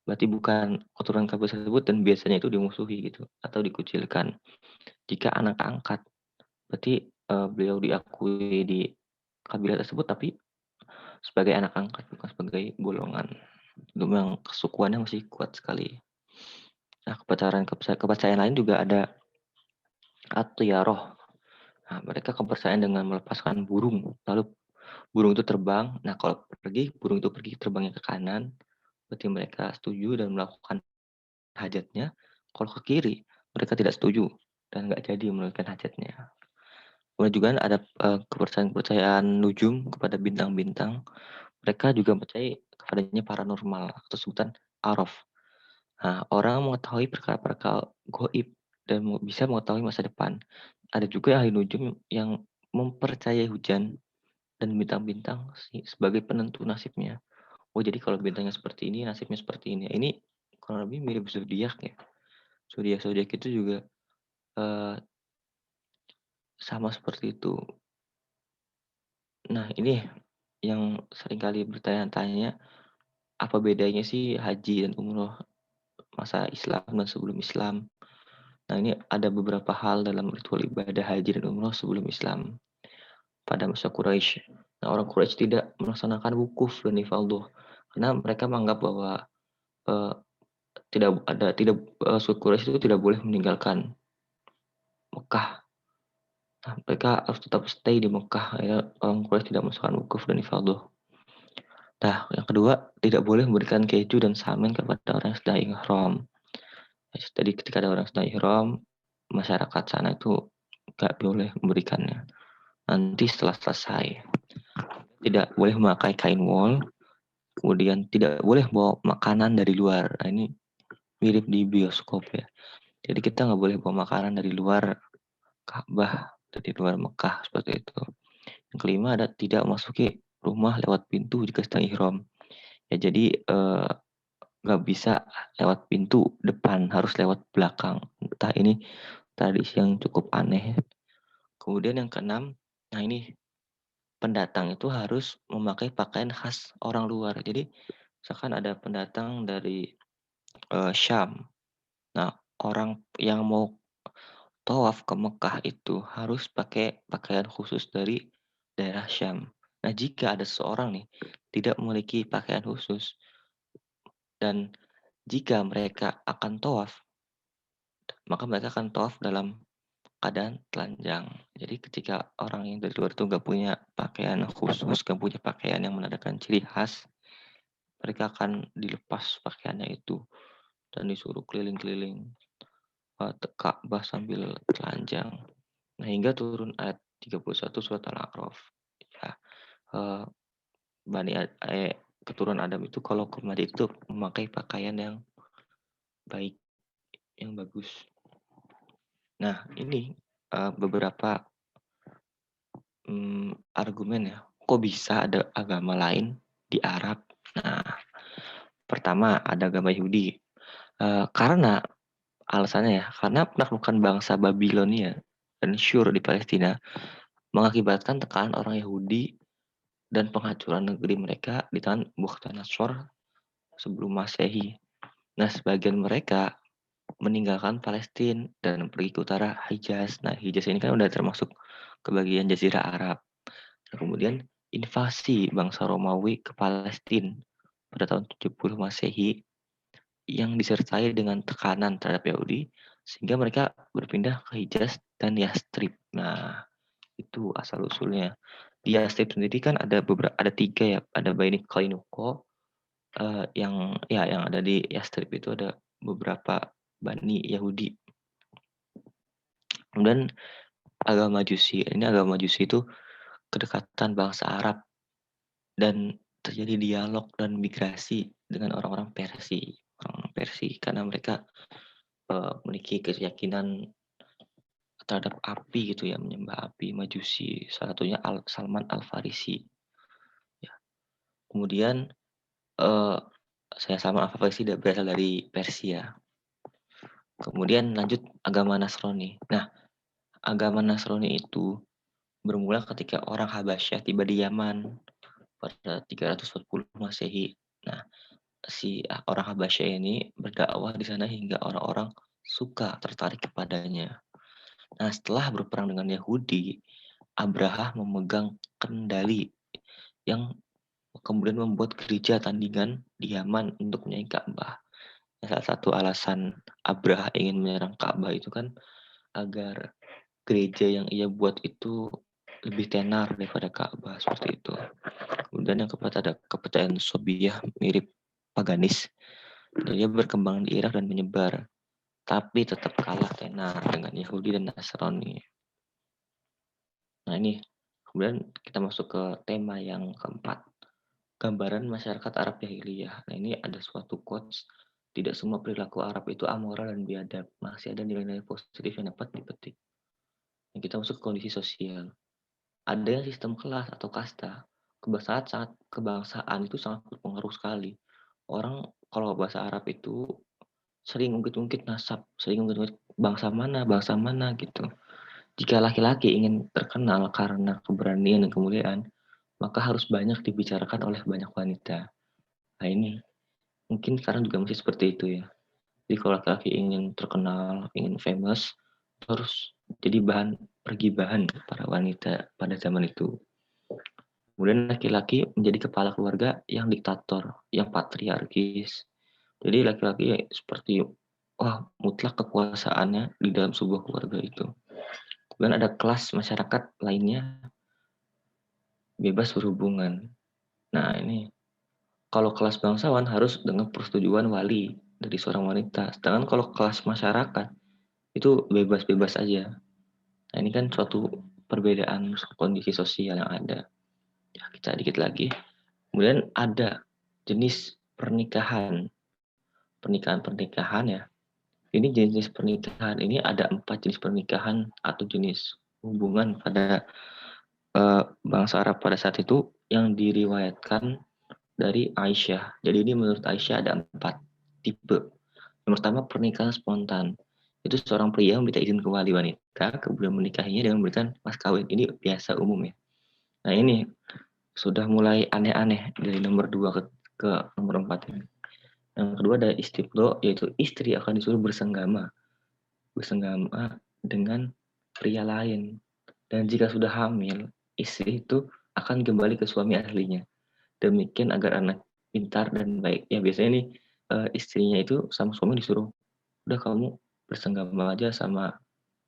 berarti bukan keturunan kabilah tersebut dan biasanya itu dimusuhi gitu atau dikucilkan. Jika anak angkat, berarti beliau diakui di kabilah tersebut tapi sebagai anak angkat bukan sebagai golongan. Itu memang kesukuannya masih kuat sekali. Nah, kepercayaan lain juga ada at-tiyaroh. Nah, mereka kepercayaan dengan melepaskan burung. Lalu burung itu terbang. Nah, kalau burung itu pergi terbangnya ke kanan, berarti mereka setuju dan melakukan hajatnya, kalau ke kiri mereka tidak setuju dan nggak jadi menunaikan hajatnya. Kemudian juga ada, kepercayaan-kepercayaan nujum kepada bintang-bintang, mereka juga percaya kepadanya paranormal atau sebutan araf. Nah, orang mengetahui perkara-perkara goib dan bisa mengetahui masa depan. Ada juga ahli nujum yang mempercayai hujan dan bintang-bintang sebagai penentu nasibnya. Oh, jadi kalau bintangnya seperti ini, nasibnya seperti ini. Ini kurang lebih mirip zodiak ya. Zodiak-zodiak itu juga eh, sama seperti itu. Nah, ini yang seringkali bertanya-tanya, apa bedanya sih haji dan umroh masa Islam dan sebelum Islam? Nah, ini ada beberapa hal dalam ritual ibadah haji dan umroh sebelum Islam pada masa Quraisy. Nah, orang Quraisy tidak melaksanakan wukuf dan ifadhah karena mereka menganggap bahwa eh, suku Quraisy itu tidak boleh meninggalkan Mekah. Nah, mereka harus tetap stay di Mekah. Ya, orang Quraisy tidak melaksanakan wukuf dan ifadhah. Nah, yang kedua, tidak boleh memberikan keju dan samin kepada orang yang sedang ihram. Jadi ketika ada orang yang sedang ihram, masyarakat sana itu nggak boleh memberikannya. Nanti setelah selesai, tidak boleh memakai kain wol, kemudian tidak boleh bawa makanan dari luar. Nah, ini mirip di bioskop ya. Jadi kita nggak boleh bawa makanan dari luar Ka'bah, dari luar Mekah seperti itu. Yang kelima ada tidak memasuki rumah lewat pintu jika sedang ihram. Ya jadi nggak bisa lewat pintu depan, harus lewat belakang. Entah ini tradisi yang cukup aneh. Kemudian yang keenam, nah ini pendatang itu harus memakai pakaian khas orang luar. Jadi misalkan ada pendatang dari Syam. Nah, orang yang mau tawaf ke Mekah itu harus pakai pakaian khusus dari daerah Syam. Nah, jika ada seseorang nih tidak memiliki pakaian khusus dan jika mereka akan tawaf, maka mereka akan tawaf dalam keadaan telanjang. Jadi ketika orang yang dari luar itu nggak punya pakaian khusus, nggak punya pakaian yang menandakan ciri khas, mereka akan dilepas pakaiannya itu dan disuruh keliling-keliling Ka'bah sambil telanjang. Nah, hingga turun ayat 31 surat Al-A'raf. Ya, eh, Bani keturunan Adam itu kalau ke Madinah itu memakai pakaian yang baik, yang bagus. Nah, ini beberapa argumen ya. Kok bisa ada agama lain di Arab? Nah, pertama ada agama Yahudi. Karena alasannya ya, karena penaklukan bangsa Babilonia dan Syur di Palestina mengakibatkan tekanan orang Yahudi dan penghancuran negeri mereka di tangan Bukhtanasor sebelum Masehi. Nah, sebagian mereka meninggalkan Palestina dan pergi ke utara Hijaz. Nah, Hijaz ini kan udah termasuk ke bagian Jazirah Arab. Nah, kemudian invasi bangsa Romawi ke Palestina pada tahun 70 Masehi yang disertai dengan tekanan terhadap Yahudi sehingga mereka berpindah ke Hijaz dan Yastrib. Nah, itu asal usulnya. Di Yastrib sendiri kan ada tiga ya, ada Bani Kainuko yang ada di Yastrib itu ada beberapa Bani Yahudi. Kemudian agama Majusi, ini agama Majusi itu kedekatan bangsa Arab dan terjadi dialog dan migrasi dengan orang-orang Persia karena mereka memiliki keyakinan terhadap api gitu ya, menyembah api Majusi. Salah satunya Salman Al-Farisi. Ya. Kemudian saya Salman Al-Farisi berasal dari Persia. Kemudian lanjut agama Nasrani. Nah, agama Nasrani itu bermula ketika orang Habasyah tiba di Yaman pada 340 Masehi. Nah, si orang Habasyah ini berdakwah di sana hingga orang-orang suka tertarik kepadanya. Nah, setelah berperang dengan Yahudi, Abraha memegang kendali yang kemudian membuat gereja tandingan di Yaman untuk menyerang Ka'bah. Nah, salah satu alasan Abraha ingin menyerang Ka'bah itu kan agar gereja yang ia buat itu lebih tenar daripada Ka'bah seperti itu. Kemudian yang keempat ada kepercayaan Sobiyah mirip paganis. Dan dia berkembang di Irak dan menyebar, tapi tetap kalah tenar dengan Yahudi dan Nasrani. Nah ini, kemudian kita masuk ke tema yang keempat, gambaran masyarakat Arab jahiliyah. Nah ini ada suatu quotes, tidak semua perilaku Arab itu amoral dan biadab, masih ada nilai-nilai positif yang dapat dipetik. Nah, kita masuk ke kondisi sosial. Ada yang sistem kelas atau kasta. Kebangsaan itu sangat berpengaruh sekali. Orang kalau bahasa Arab itu sering ungkit-ungkit nasab, sering ungkit-ungkit bangsa mana gitu. Jika laki-laki ingin terkenal karena keberanian dan kemuliaan, maka harus banyak dibicarakan oleh banyak wanita. Nah ini, mungkin sekarang juga masih seperti itu ya. Jadi kalau laki-laki ingin terkenal, ingin famous, terus jadi bahan pergibahan para wanita pada zaman itu. Kemudian laki-laki menjadi kepala keluarga yang diktator, yang patriarkis. Jadi laki-laki seperti mutlak kekuasaannya di dalam sebuah keluarga itu. Kemudian ada kelas masyarakat lainnya bebas berhubungan. Nah ini, kalau kelas bangsawan harus dengan persetujuan wali dari seorang wanita. Sedangkan kalau kelas masyarakat itu bebas-bebas aja. Nah ini kan suatu perbedaan kondisi sosial yang ada. Ya, kita dikit lagi. Kemudian ada jenis pernikahan. Pernikahan-pernikahan ya. Ini jenis pernikahan. Ini ada 4 jenis pernikahan atau jenis hubungan pada bangsa Arab pada saat itu yang diriwayatkan dari Aisyah. Jadi ini menurut Aisyah ada 4 tipe. Yang pertama pernikahan spontan. Itu seorang pria meminta izin ke wali wanita, kemudian menikahinya dengan memberikan mas kawin. Ini biasa umum ya. Nah ini sudah mulai aneh-aneh dari nomor 2 ke nomor 4 ini. Yang kedua ada istibdo, yaitu istri akan disuruh bersenggama dengan pria lain. Dan jika sudah hamil, istri itu akan kembali ke suami aslinya. Demikian agar anak pintar dan baik. Ya biasanya nih istrinya itu sama suami disuruh, udah kamu bersenggama aja sama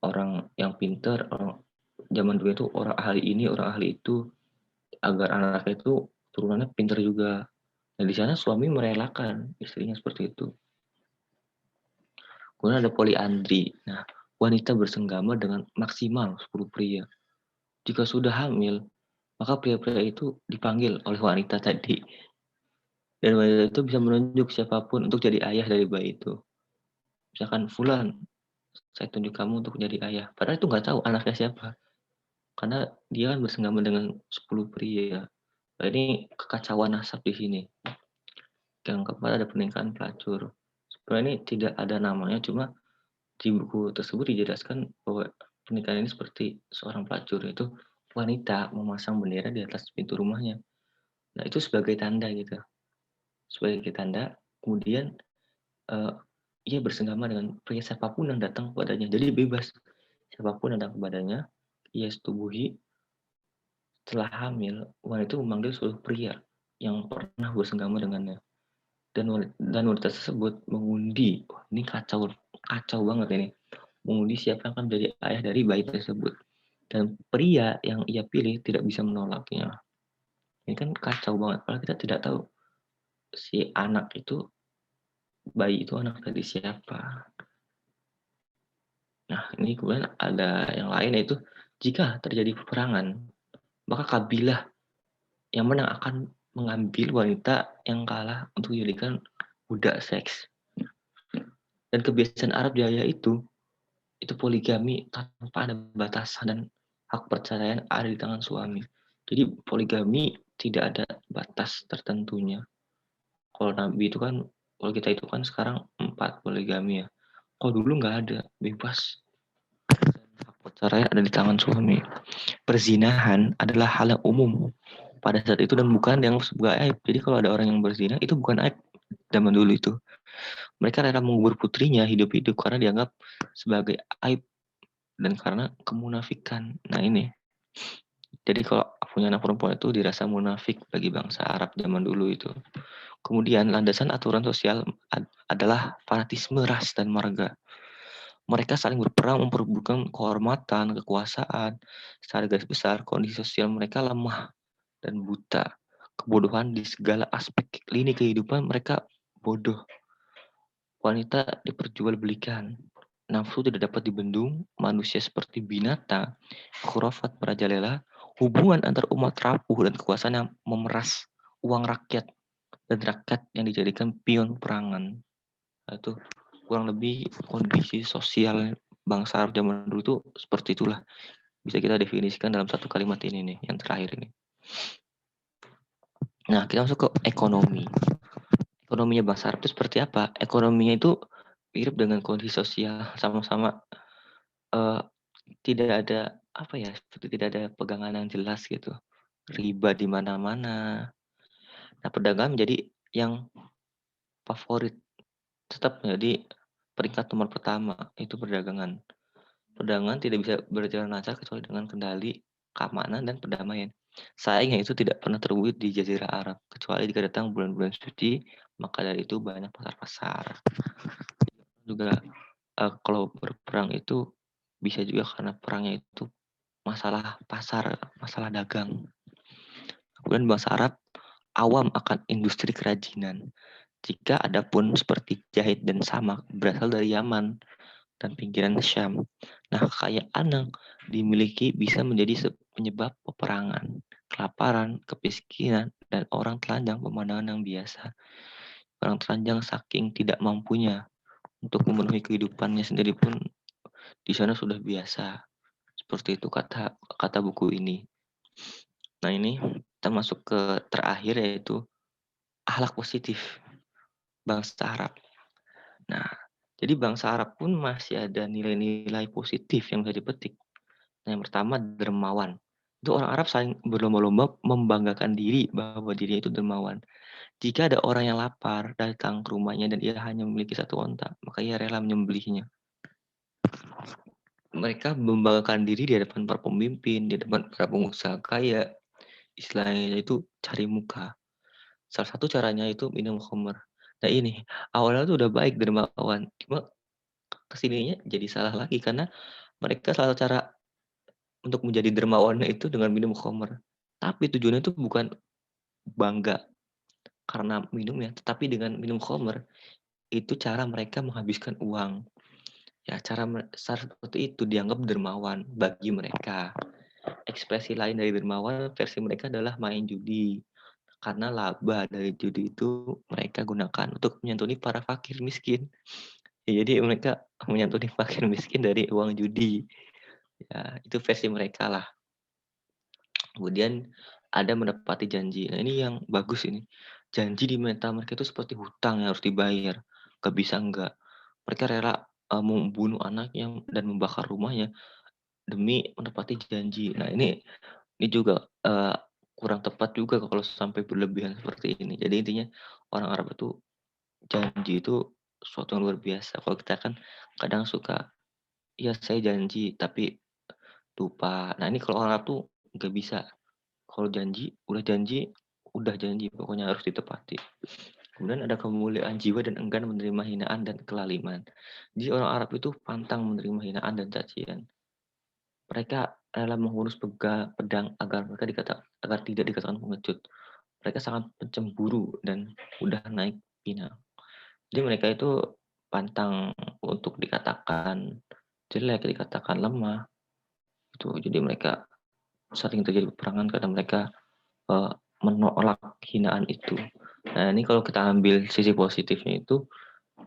orang yang pintar, orang zaman dulu itu orang ahli ini, orang ahli itu, agar anaknya itu turunannya pintar juga. Nah di sana suami merelakan istrinya seperti itu. Kemudian ada poliandri. Nah, wanita bersenggama dengan maksimal 10 pria. Jika sudah hamil, maka pria-pria itu dipanggil oleh wanita tadi. Dan wanita itu bisa menunjuk siapapun untuk jadi ayah dari bayi itu. Misalkan, Fulan, saya tunjuk kamu untuk jadi ayah. Padahal itu nggak tahu anaknya siapa. Karena dia kan bersenggama dengan 10 pria. Nah, ini kekacauan nasab di sini. Yang keempat ada pernikahan pelacur. Sebenarnya ini tidak ada namanya, cuma di buku tersebut dijelaskan bahwa pernikahan ini seperti seorang pelacur, itu wanita memasang bendera di atas pintu rumahnya. Nah, itu sebagai tanda gitu. Sebagai tanda, kemudian eh, ia bersenggama dengan pria siapapun yang datang kepadanya. Jadi bebas. Siapapun yang datang kepadanya, ia setubuhi. Setelah hamil, wanita itu memanggil seluruh pria yang pernah bersenggama dengannya. Dan wanita tersebut mengundi. Ini kacau kacau banget ini. Mengundi siapa yang akan menjadi ayah dari bayi tersebut. Dan pria yang ia pilih tidak bisa menolaknya. Ini kan kacau banget. Padahal kita tidak tahu si anak itu, bayi itu anak dari siapa. Nah, ini kemudian ada yang lain, yaitu jika terjadi peperangan, maka kabilah yang menang akan mengambil wanita yang kalah untuk dijadikan budak seks. Dan kebiasaan Arab jaya itu poligami tanpa ada batasan, dan hak perceraian ada di tangan suami. Jadi poligami tidak ada batas tertentunya. Kalau Nabi itu kan, kalau kita itu kan sekarang 4 poligami ya. Kalau dulu nggak ada, bebas. Hak perceraian ada di tangan suami. Perzinahan adalah hal yang umum pada saat itu dan bukan yang sebuah aib. Jadi kalau ada orang yang berzina itu bukan aib zaman dulu itu. Mereka rela mengubur putrinya hidup-hidup karena dianggap sebagai aib dan karena kemunafikan. Nah ini, jadi kalau punya anak perempuan itu dirasa munafik bagi bangsa Arab zaman dulu itu. Kemudian landasan aturan sosial adalah fanatisme ras dan marga. Mereka saling berperang memperebutkan kehormatan, kekuasaan. Secara garis besar, kondisi sosial mereka lemah dan buta. Kebodohan di segala aspek lini kehidupan mereka bodoh. wanita diperjualbelikan, nafsu tidak dapat dibendung, manusia seperti binatang, khurafat merajalela, hubungan antar umat rapuh dan kekuasaan yang memeras uang rakyat dan rakyat yang dijadikan pion perangan. Nah, itu kurang lebih kondisi sosial bangsa Arab zaman dulu itu seperti itulah. Bisa kita definisikan dalam satu kalimat ini nih, yang terakhir ini. Nah, kita masuk ke ekonomi. Ekonominya bangsa Arab itu seperti apa? Ekonominya itu mirip dengan kondisi sosial, sama-sama eh, tidak ada apa ya, seperti tidak ada pegangan yang jelas gitu. Riba di mana-mana. Nah, perdagangan menjadi yang favorit, tetap menjadi peringkat nomor pertama, itu perdagangan. Perdagangan tidak bisa berjalan lancar kecuali dengan kendali, keamanan, dan perdamaian. Sayangnya itu tidak pernah terwujud di Jazirah Arab, kecuali jika datang bulan-bulan suci, maka dari itu banyak pasar-pasar. Juga kalau berperang itu bisa juga karena perangnya itu masalah pasar, masalah dagang. Kemudian bangsa Arab awam akan industri kerajinan. Jika ada pun seperti jahit dan samak berasal dari Yaman dan pinggiran Syam. Nah, kekayaan yang dimiliki bisa menjadi penyebab peperangan, kelaparan, kemiskinan, dan orang telanjang pemandangan yang biasa. Orang telanjang saking tidak mampunya untuk memenuhi kehidupannya sendiri pun di sana sudah biasa. Seperti itu kata kata buku ini. Nah, ini kita masuk ke terakhir yaitu akhlak positif bangsa Arab. Nah, jadi bangsa Arab pun masih ada nilai-nilai positif yang bisa dipetik. Nah, yang pertama dermawan. Itu orang Arab saling berlomba-lomba membanggakan diri bahwa dirinya itu dermawan. Jika ada orang yang lapar datang ke rumahnya dan ia hanya memiliki satu onta, maka ia rela menyembelihnya. Mereka membanggakan diri di hadapan para pemimpin, di hadapan para pengusaha kaya. Istilahnya itu cari muka. Salah satu caranya itu minum khamr. Nah ini, awalnya tuh udah baik dermawan. Cuma kesininya jadi salah lagi karena mereka salah satu cara untuk menjadi dermawan itu dengan minum khamr. Tapi tujuannya itu bukan bangga karena minumnya, tetapi dengan minum khamr itu cara mereka menghabiskan uang. Ya, cara seperti itu dianggap dermawan bagi mereka. Ekspresi lain dari dermawan versi mereka adalah main judi. Karena laba dari judi itu mereka gunakan untuk menyantuni para fakir miskin. Ya, jadi mereka menyantuni fakir miskin dari uang judi. Ya, itu versi mereka lah. Kemudian ada menepati janji. Nah, ini yang bagus ini. Janji di mental mereka itu seperti hutang yang harus dibayar. Gak bisa enggak. Mereka rela membunuh anaknya dan membakar rumahnya demi menepati janji. Nah, ini juga kurang tepat juga kalau sampai berlebihan seperti ini. Jadi intinya orang Arab itu janji itu sesuatu yang luar biasa. Kalau kita kan kadang suka, ya saya janji tapi lupa. Nah, ini kalau orang Arab tuh nggak bisa. Kalau janji, udah janji, pokoknya harus ditepati. Kemudian ada kemuliaan jiwa dan enggan menerima hinaan dan kelaliman. Jadi orang Arab itu pantang menerima hinaan dan cacian. Mereka rela menghunus pedang agar tidak dikatakan pengecut. Mereka sangat pencemburu dan mudah naik pinang. Jadi mereka itu pantang untuk dikatakan jelek, dikatakan lemah. Itu. Jadi mereka sering terjadi peperangan karena mereka menolak hinaan itu. Nah, ini kalau kita ambil sisi positifnya itu,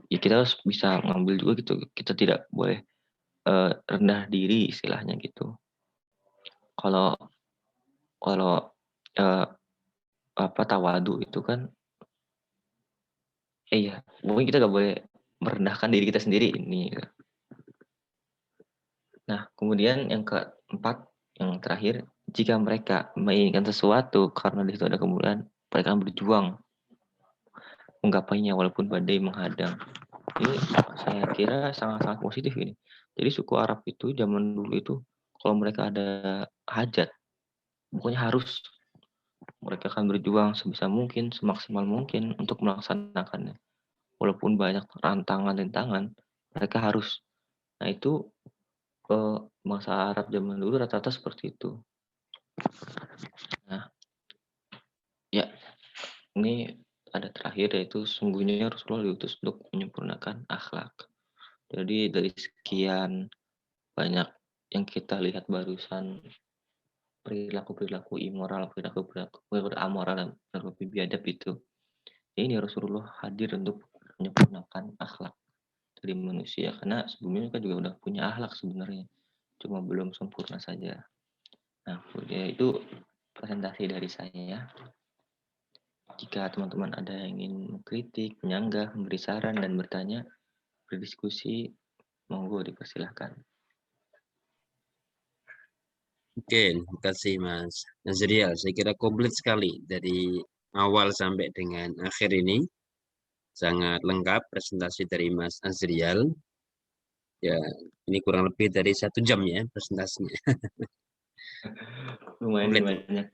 ya kita harus bisa ngambil juga gitu. Kita tidak boleh rendah diri istilahnya gitu. Kalau kalau eh, apa tawadu itu kan, iya, mungkin kita nggak boleh merendahkan diri kita sendiri ini. Nah, kemudian yang keempat, yang terakhir, jika mereka menginginkan sesuatu karena di situ ada kemuliaan, mereka akan berjuang menggapainya walaupun badai menghadang. Ini saya kira sangat-sangat positif ini. Jadi suku Arab itu zaman dulu itu kalau mereka ada hajat, pokoknya harus mereka akan berjuang sebisa mungkin, semaksimal mungkin untuk melaksanakannya. Walaupun banyak rantangan-rintangan, mereka harus. Nah itu bangsa Arab zaman dulu rata-rata seperti itu. Nah, ya ini ada terakhir yaitu sungguhnya Rasulullah diutus untuk menyempurnakan akhlak. Jadi dari sekian banyak yang kita lihat barusan, perilaku-perilaku immoral, perilaku amoral, dan perilaku biadab itu, ini Rasulullah hadir untuk menyempurnakan akhlak dari manusia. Karena sebelumnya kan juga udah punya akhlak sebenarnya, cuma belum sempurna saja. Nah, ya itu presentasi dari saya. Jika teman-teman ada yang ingin mengkritik, menyanggah, memberi saran, dan bertanya, berdiskusi, monggo dipersilahkan. Oke, terima kasih Mas Nazriel. Saya kira komplit sekali dari awal sampai dengan akhir ini. Sangat lengkap presentasi dari Mas Nazriel. Ya, ini kurang lebih dari 1 jam ya presentasinya. Lumayan Komplit. banyak.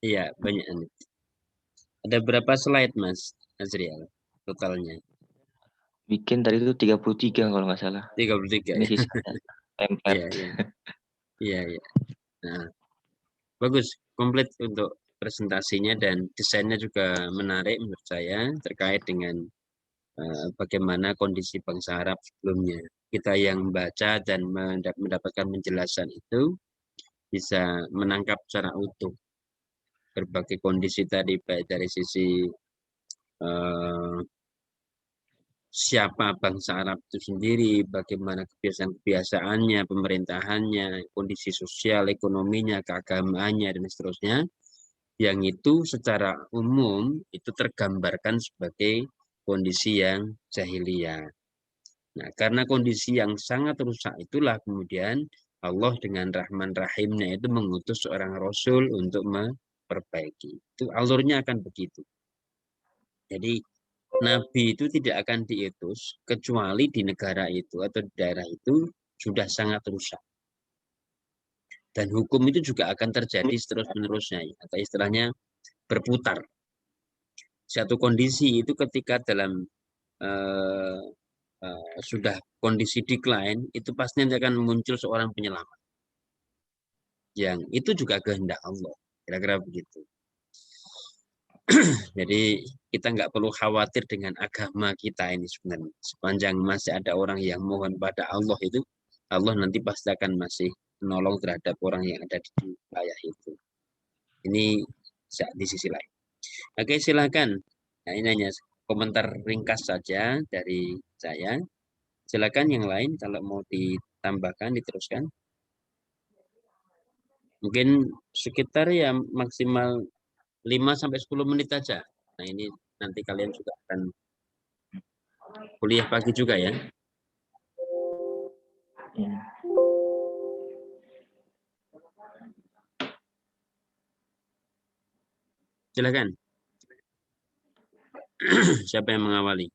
Iya, banyak. Ada berapa slide Mas Nazriel totalnya? Bikin tadi itu 33 kalau nggak salah. 33 Ini ya. sisanya template. Iya, iya. Iya, iya. Nah, bagus, komplit untuk presentasinya dan desainnya juga menarik menurut saya terkait dengan bagaimana kondisi bangsa Arab sebelumnya. Kita yang membaca dan mendapatkan penjelasan itu bisa menangkap secara utuh berbagai kondisi tadi, baik dari sisi eh, siapa bangsa Arab itu sendiri, bagaimana kebiasaan-kebiasaannya, pemerintahannya, kondisi sosial, ekonominya, keagamaannya, dan seterusnya, yang itu secara umum itu tergambarkan sebagai kondisi yang jahiliyah. Nah, karena kondisi yang sangat rusak itulah kemudian Allah dengan Rahman Rahimnya itu mengutus seorang Rasul untuk memperbaiki. Itu alurnya akan begitu. Jadi Nabi itu tidak akan diutus kecuali di negara itu atau di daerah itu sudah sangat rusak. Dan hukum itu juga akan terjadi terus-menerusnya, atau istilahnya berputar. Satu kondisi itu ketika dalam eh, sudah kondisi decline, itu pasti nanti akan muncul seorang penyelamat. Yang itu juga kehendak Allah. Kira-kira begitu. Jadi kita nggak perlu khawatir dengan agama kita ini sebenarnya. Sepanjang masih ada orang yang mohon pada Allah itu, Allah nanti pasti akan masih menolong terhadap orang yang ada di wilayah itu. Ini di sisi lain. Oke, silakan. Nah, ini hanya komentar ringkas saja dari saya. Silakan yang lain kalau mau ditambahkan, diteruskan. Mungkin sekitar ya maksimal 5 sampai 10 menit saja. Nah, ini nanti kalian juga akan kuliah pagi juga ya. Ya. Silakan. Siapa yang mengawali?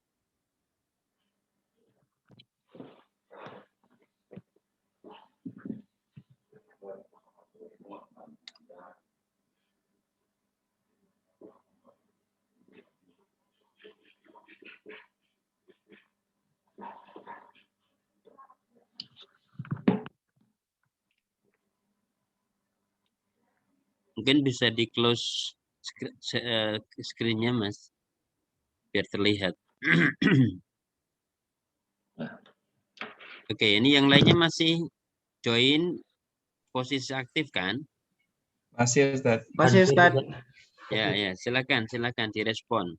Mungkin bisa di close screen-nya, Mas, biar terlihat. Oke, ini yang lainnya masih join posisi aktif kan? Masih Ustaz. Masih Ustaz. Ya, ya, silakan direspon.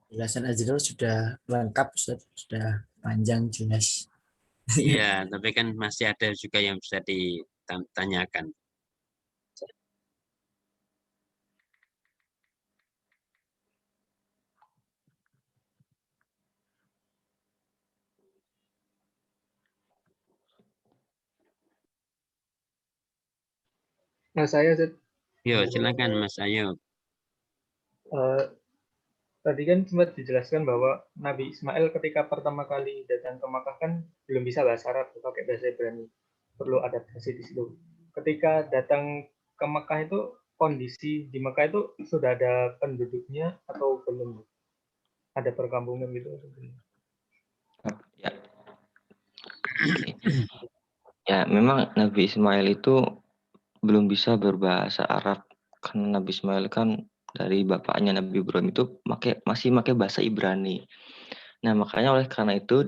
Penjelasan Azril sudah lengkap, Ustaz. Sudah panjang, jelas. Iya, tapi kan masih ada juga yang bisa ditanyakan. Nah, saya Ustaz, Yo, silakan Mas Ayo. tadi kan sempat dijelaskan bahwa Nabi Ismail ketika pertama kali datang ke Makkah kan belum bisa bahasa Arab, pakai bahasa Ibrani. Perlu adaptasi di situ. Ketika datang ke Makkah itu kondisi di Makkah itu sudah ada penduduknya atau belum? Ada perkampungan gitu? Ya. Oke. Ya, memang Nabi Ismail itu belum bisa berbahasa Arab karena Nabi Ismail kan dari bapaknya Nabi Ibrahim itu masih pakai bahasa Ibrani. Nah, makanya oleh karena itu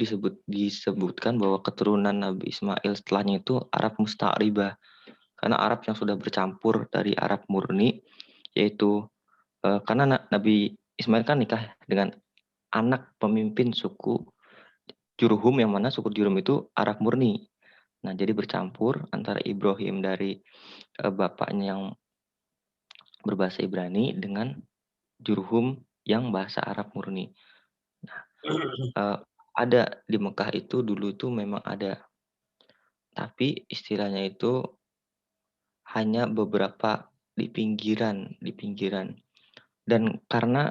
disebutkan bahwa keturunan Nabi Ismail setelahnya itu Arab Musta'ribah. Karena Arab yang sudah bercampur dari Arab murni, yaitu karena Nabi Ismail kan nikah dengan anak pemimpin suku Jurhum, yang mana suku Jurhum itu Arab murni. Nah, jadi bercampur antara Ibrahim dari bapaknya yang berbahasa Ibrani dengan Jurhum yang bahasa Arab murni. Ada di Mekah itu dulu itu memang ada, tapi istilahnya itu hanya beberapa di pinggiran. Dan karena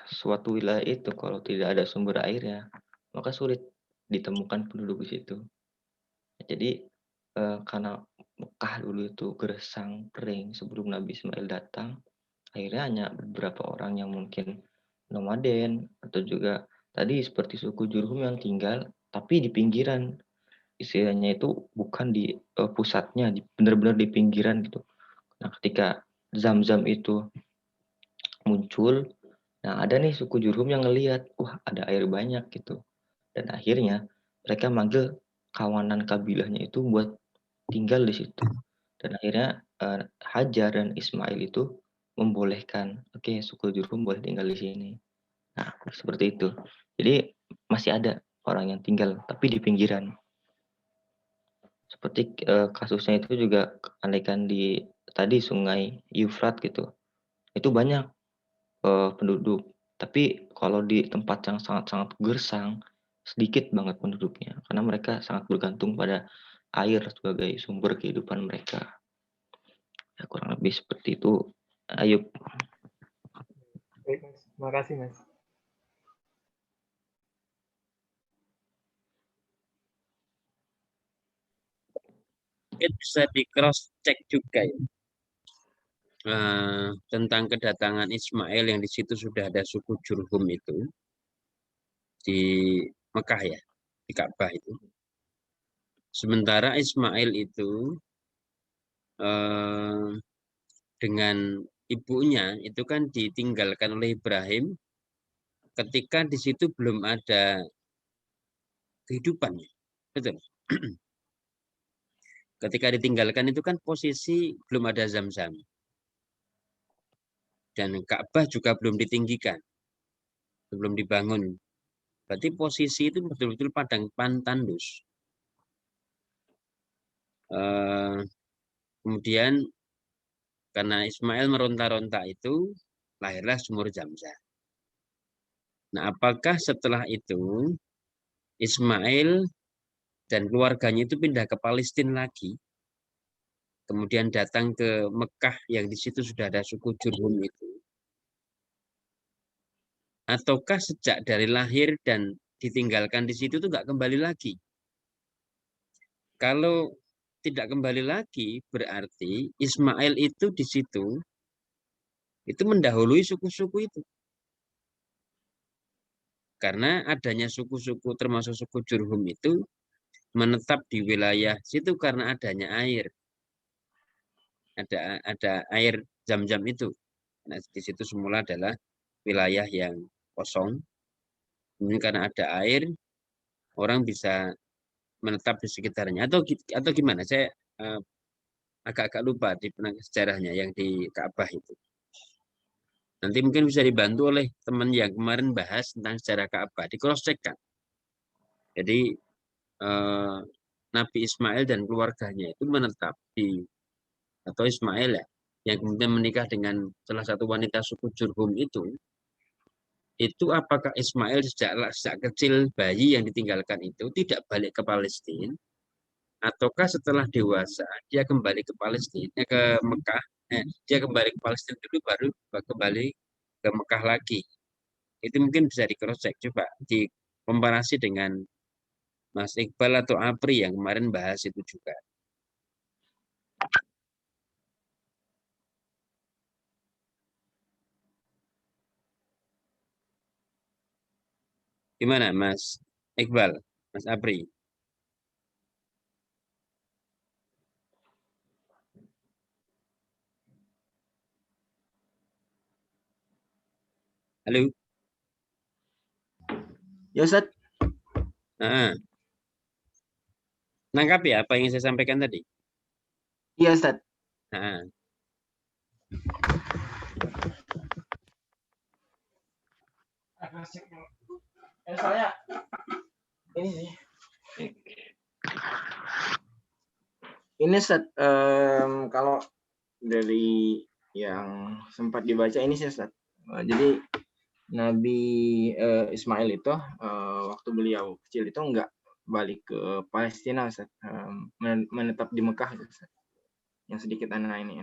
suatu wilayah itu kalau tidak ada sumber airnya, maka sulit ditemukan penduduk di situ. Jadi karena Mekah dulu itu gersang, kering sebelum Nabi Ismail datang, akhirnya hanya beberapa orang yang mungkin nomaden atau juga tadi seperti suku Jurhum yang tinggal tapi di pinggiran. Istilahnya itu bukan di pusatnya, benar-benar di pinggiran gitu. Nah, ketika Zam-Zam itu muncul, nah ada nih suku Jurhum yang ngelihat, wah ada air banyak gitu. Dan akhirnya mereka manggil kawanan kabilahnya itu buat tinggal di situ. Dan akhirnya Hajar dan Ismail itu membolehkan, oke, suku Jurhum boleh tinggal di sini. Nah, seperti itu. Jadi masih ada orang yang tinggal tapi di pinggiran. Seperti kasusnya itu juga andaikan di tadi Sungai Yufrat gitu. Itu banyak penduduk. Tapi kalau di tempat yang sangat-sangat gersang, sedikit banget penduduknya karena mereka sangat bergantung pada air sebagai sumber kehidupan mereka. Ya, kurang lebih seperti itu. Ayub. Baik, Mas. Terima kasih, Mas. Mungkin bisa di cross check juga ya. Tentang kedatangan Ismail yang di situ sudah ada suku Jurhum itu di Mekah ya, di Ka'bah itu. Sementara Ismail itu eh, dengan ibunya itu kan ditinggalkan oleh Ibrahim ketika di situ belum ada kehidupan, betul. Ketika ditinggalkan itu kan posisi belum ada Zam-Zam dan Ka'bah juga belum ditinggikan, belum dibangun. Berarti posisi itu betul-betul padang tandus. Kemudian karena Ismail meronta-ronta itu lahirlah sumur Zam-Zam. Nah, apakah setelah itu Ismail dan keluarganya itu pindah ke Palestina lagi, kemudian datang ke Mekah yang di situ sudah ada suku Jurhum itu, ataukah sejak dari lahir dan ditinggalkan di situ itu nggak kembali lagi? Kalau tidak kembali lagi, berarti Ismail itu di situ itu mendahului suku-suku itu. Karena adanya suku-suku termasuk suku Jurhum itu menetap di wilayah situ karena adanya air. Ada air Zam-Zam itu. Nah, di situ semula adalah wilayah yang kosong. Kemudian karena ada air, orang bisa menetap di sekitarnya. Atau gimana? Saya agak-agak lupa di sejarahnya yang di Ka'bah itu. Nanti mungkin bisa dibantu oleh teman yang kemarin bahas tentang sejarah Ka'bah. Di cross check kan. Jadi eh, Nabi Ismail dan keluarganya itu menetap di atau Ismail ya, yang kemudian menikah dengan salah satu wanita suku Jurhum itu apakah Ismail sejak kecil bayi yang ditinggalkan itu tidak balik ke Palestina, ataukah setelah dewasa dia kembali ke Palestina, ke Mekah, dia kembali ke Palestina dulu baru kembali ke Mekah lagi. Itu mungkin bisa di cross check coba, di komparasi dengan Mas Iqbal atau Apri yang kemarin bahas itu juga. Gimana Mas Iqbal, Mas Apri? Halo. Ya Ustaz, Nah, nangkap ya apa yang saya sampaikan tadi? iya Ustaz. Nah, Soalnya ini sih. Ini Ustaz, kalau dari yang sempat dibaca ini sih Ustaz. Jadi Nabi Ismail itu waktu beliau kecil itu enggak balik ke Palestina Ustaz, menetap di Mekah Ustaz. Yang sedikit anak ini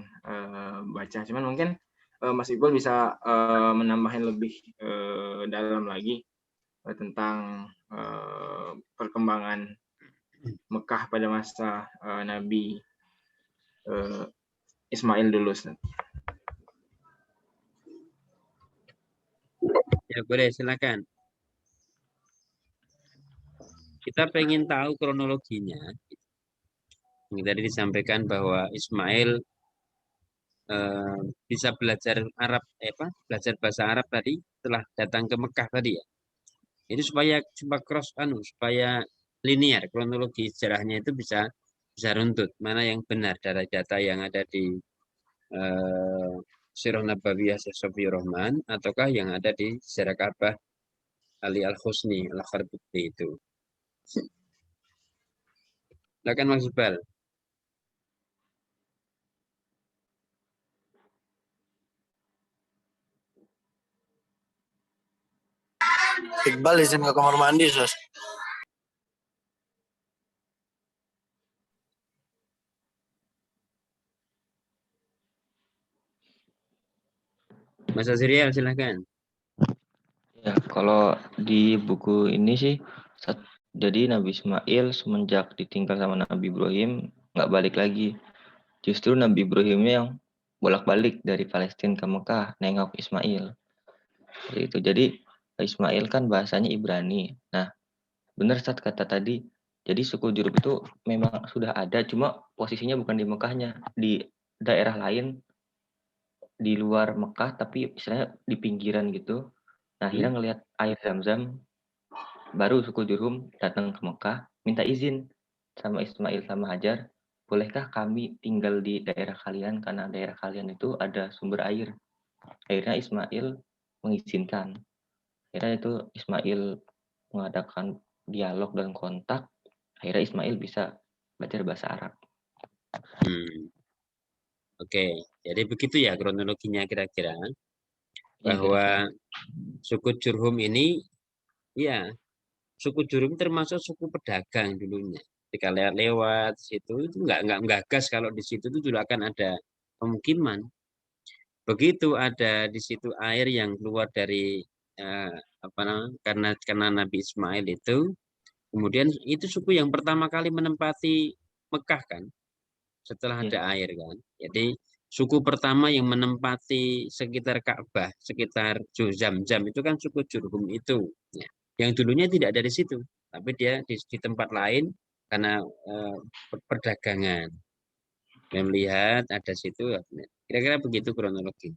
baca. Cuman mungkin Mas Iqbal bisa menambahkan lebih dalam lagi tentang perkembangan Mekah pada masa Nabi Ismail dulu Ustaz. ya boleh silakan. Kita pengen tahu kronologinya. Yang tadi disampaikan bahwa Ismail bisa belajar Arab, belajar bahasa Arab tadi setelah datang ke Mekah tadi ya. Itu supaya supaya linear kronologi sejarahnya itu bisa runtut. Mana yang benar dari data yang ada di Sirah Nabawiyah Syekh Sofiyur Rahman ataukah yang ada di Sejarah Ka'bah Ali Al-Husni Al-Kharbuti itu. Silakan Mas Iqbal. Iqbal izin ke kamar mandi, Sos. Mas Azriel silakan. Ya, kalau di buku ini sih, jadi Nabi Ismail semenjak ditinggal sama Nabi Ibrahim, nggak balik lagi. Justru Nabi Ibrahimnya yang bolak-balik dari Palestina ke Mekah, nengok Ismail. Seperti itu. Jadi Ismail kan bahasanya Ibrani. Nah, benar Ustaz kata tadi, jadi suku Jurub itu memang sudah ada, cuma posisinya bukan di Mekahnya, di daerah lain, di luar Mekah, tapi istilahnya di pinggiran gitu. Nah, akhirnya ngelihat air Zam-Zam, baru suku Jurhum datang ke Mekah, minta izin sama Ismail sama Hajar, bolehkah kami tinggal di daerah kalian karena daerah kalian itu ada sumber air. Akhirnya Ismail mengizinkan. Akhirnya itu Ismail mengadakan dialog dan kontak. Akhirnya Ismail bisa belajar bahasa Arab. Oke, jadi begitu ya kronologinya kira-kira. Bahwa suku Jurhum ini, ya, suku Jurhum termasuk suku pedagang dulunya. Ketika lewat situ itu nggak gas kalau di situ itu juga akan ada pemukiman. Begitu ada di situ air yang keluar dari karena Nabi Ismail itu, kemudian itu suku yang pertama kali menempati Mekah kan, setelah ada air kan. Jadi suku pertama yang menempati sekitar Ka'bah, sekitar Zam-Zam itu kan suku Jurhum itu. Ya. Yang dulunya tidak dari situ, tapi dia di tempat lain karena perdagangan. Dan melihat ada situ, kira-kira begitu kronologi.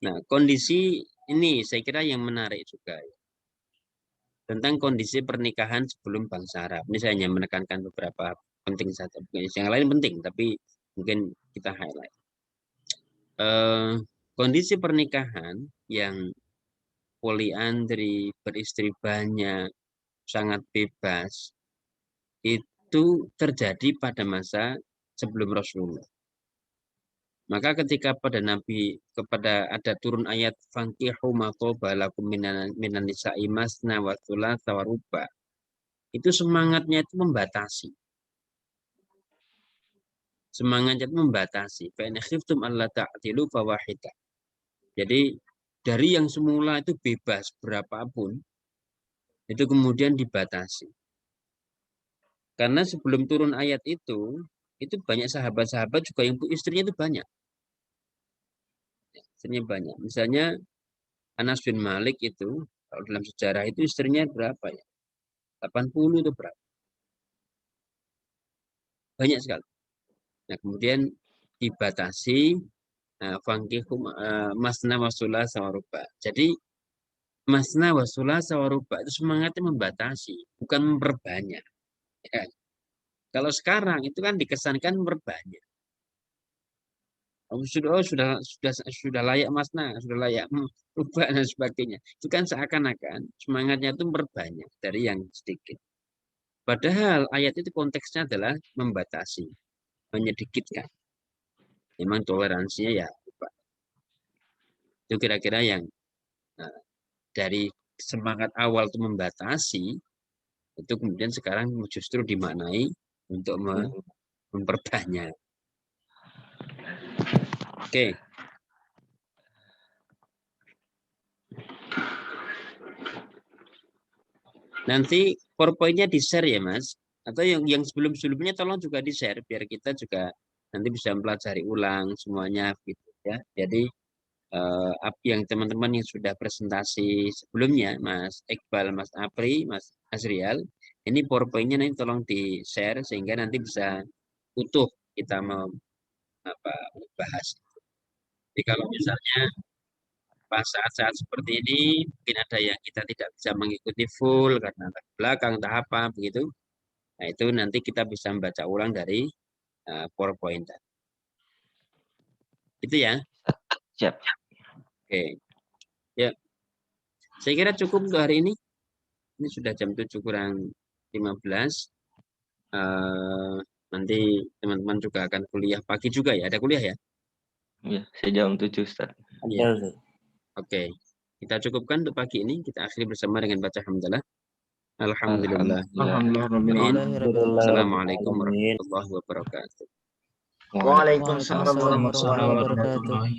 Nah, kondisi ini saya kira yang menarik juga ya. Tentang kondisi pernikahan sebelum bangsa Arab. Ini saya hanya menekankan beberapa penting saja. Yang lain penting, tapi mungkin kita highlight. Kondisi pernikahan yang poliandri, beristri banyak, sangat bebas, itu terjadi pada masa sebelum Rasulullah. Maka ketika kepada ada turun ayat fankihu ma thaba lakum minan nisa'i masna wa thulatsa wa ruba. Itu semangatnya itu membatasi. Semangatnya itu membatasi. Fa in khiftum alla ta'dilu fawahidah. Jadi dari yang semula itu bebas berapapun itu kemudian dibatasi. Karena sebelum turun ayat itu banyak sahabat-sahabat juga yang istrinya itu banyak. Istrinya banyak. Misalnya Anas bin Malik itu, kalau dalam sejarah itu istrinya berapa ya? 80 itu berapa? banyak sekali. Nah, kemudian dibatasi fangkihu masna wasula sawaruba. Jadi masna wasula sawaruba itu semangatnya membatasi, bukan memperbanyak. Ya. Kalau sekarang itu kan dikesankan memperbanyak. Sudah layak masna, sudah layak rubah dan sebagainya. Itu kan seakan-akan semangatnya itu memperbanyak dari yang sedikit. Padahal ayat itu konteksnya adalah membatasi, menyedikitkan. Memang toleransinya ya rubah. Itu kira-kira yang dari semangat awal itu membatasi, itu kemudian sekarang justru dimaknai untuk memperbanyak. Oke. Nanti PowerPoint-nya di-share ya, Mas. Atau yang sebelum-sebelumnya tolong juga di-share biar kita juga nanti bisa mempelajari ulang semuanya gitu ya. Jadi yang teman-teman yang sudah presentasi sebelumnya, Mas Iqbal, Mas Apri, Mas Azrial, ini PowerPoint-nya nanti tolong di-share sehingga nanti bisa utuh kita membahas. Jadi kalau misalnya pas saat-saat seperti ini mungkin ada yang kita tidak bisa mengikuti full karena belakang entah apa begitu. Nah, itu nanti kita bisa membaca ulang dari PowerPoint. Itu ya. Siap. Oke. Ya. Saya kira cukup untuk hari ini. Ini sudah jam 7 kurang 15. Nanti teman-teman juga akan kuliah pagi juga ya. Ada kuliah ya? Ya, saya jam 7, Ustaz. Ya. Oke. Kita cukupkan untuk pagi ini. Kita akhiri bersama dengan baca hamdalah. Alhamdulillah. Alhamdulillah. Assalamualaikum warahmatullahi wabarakatuh. Waalaikumsalam warahmatullahi Warahmatullahi wabarakatuh. wabarakatuh.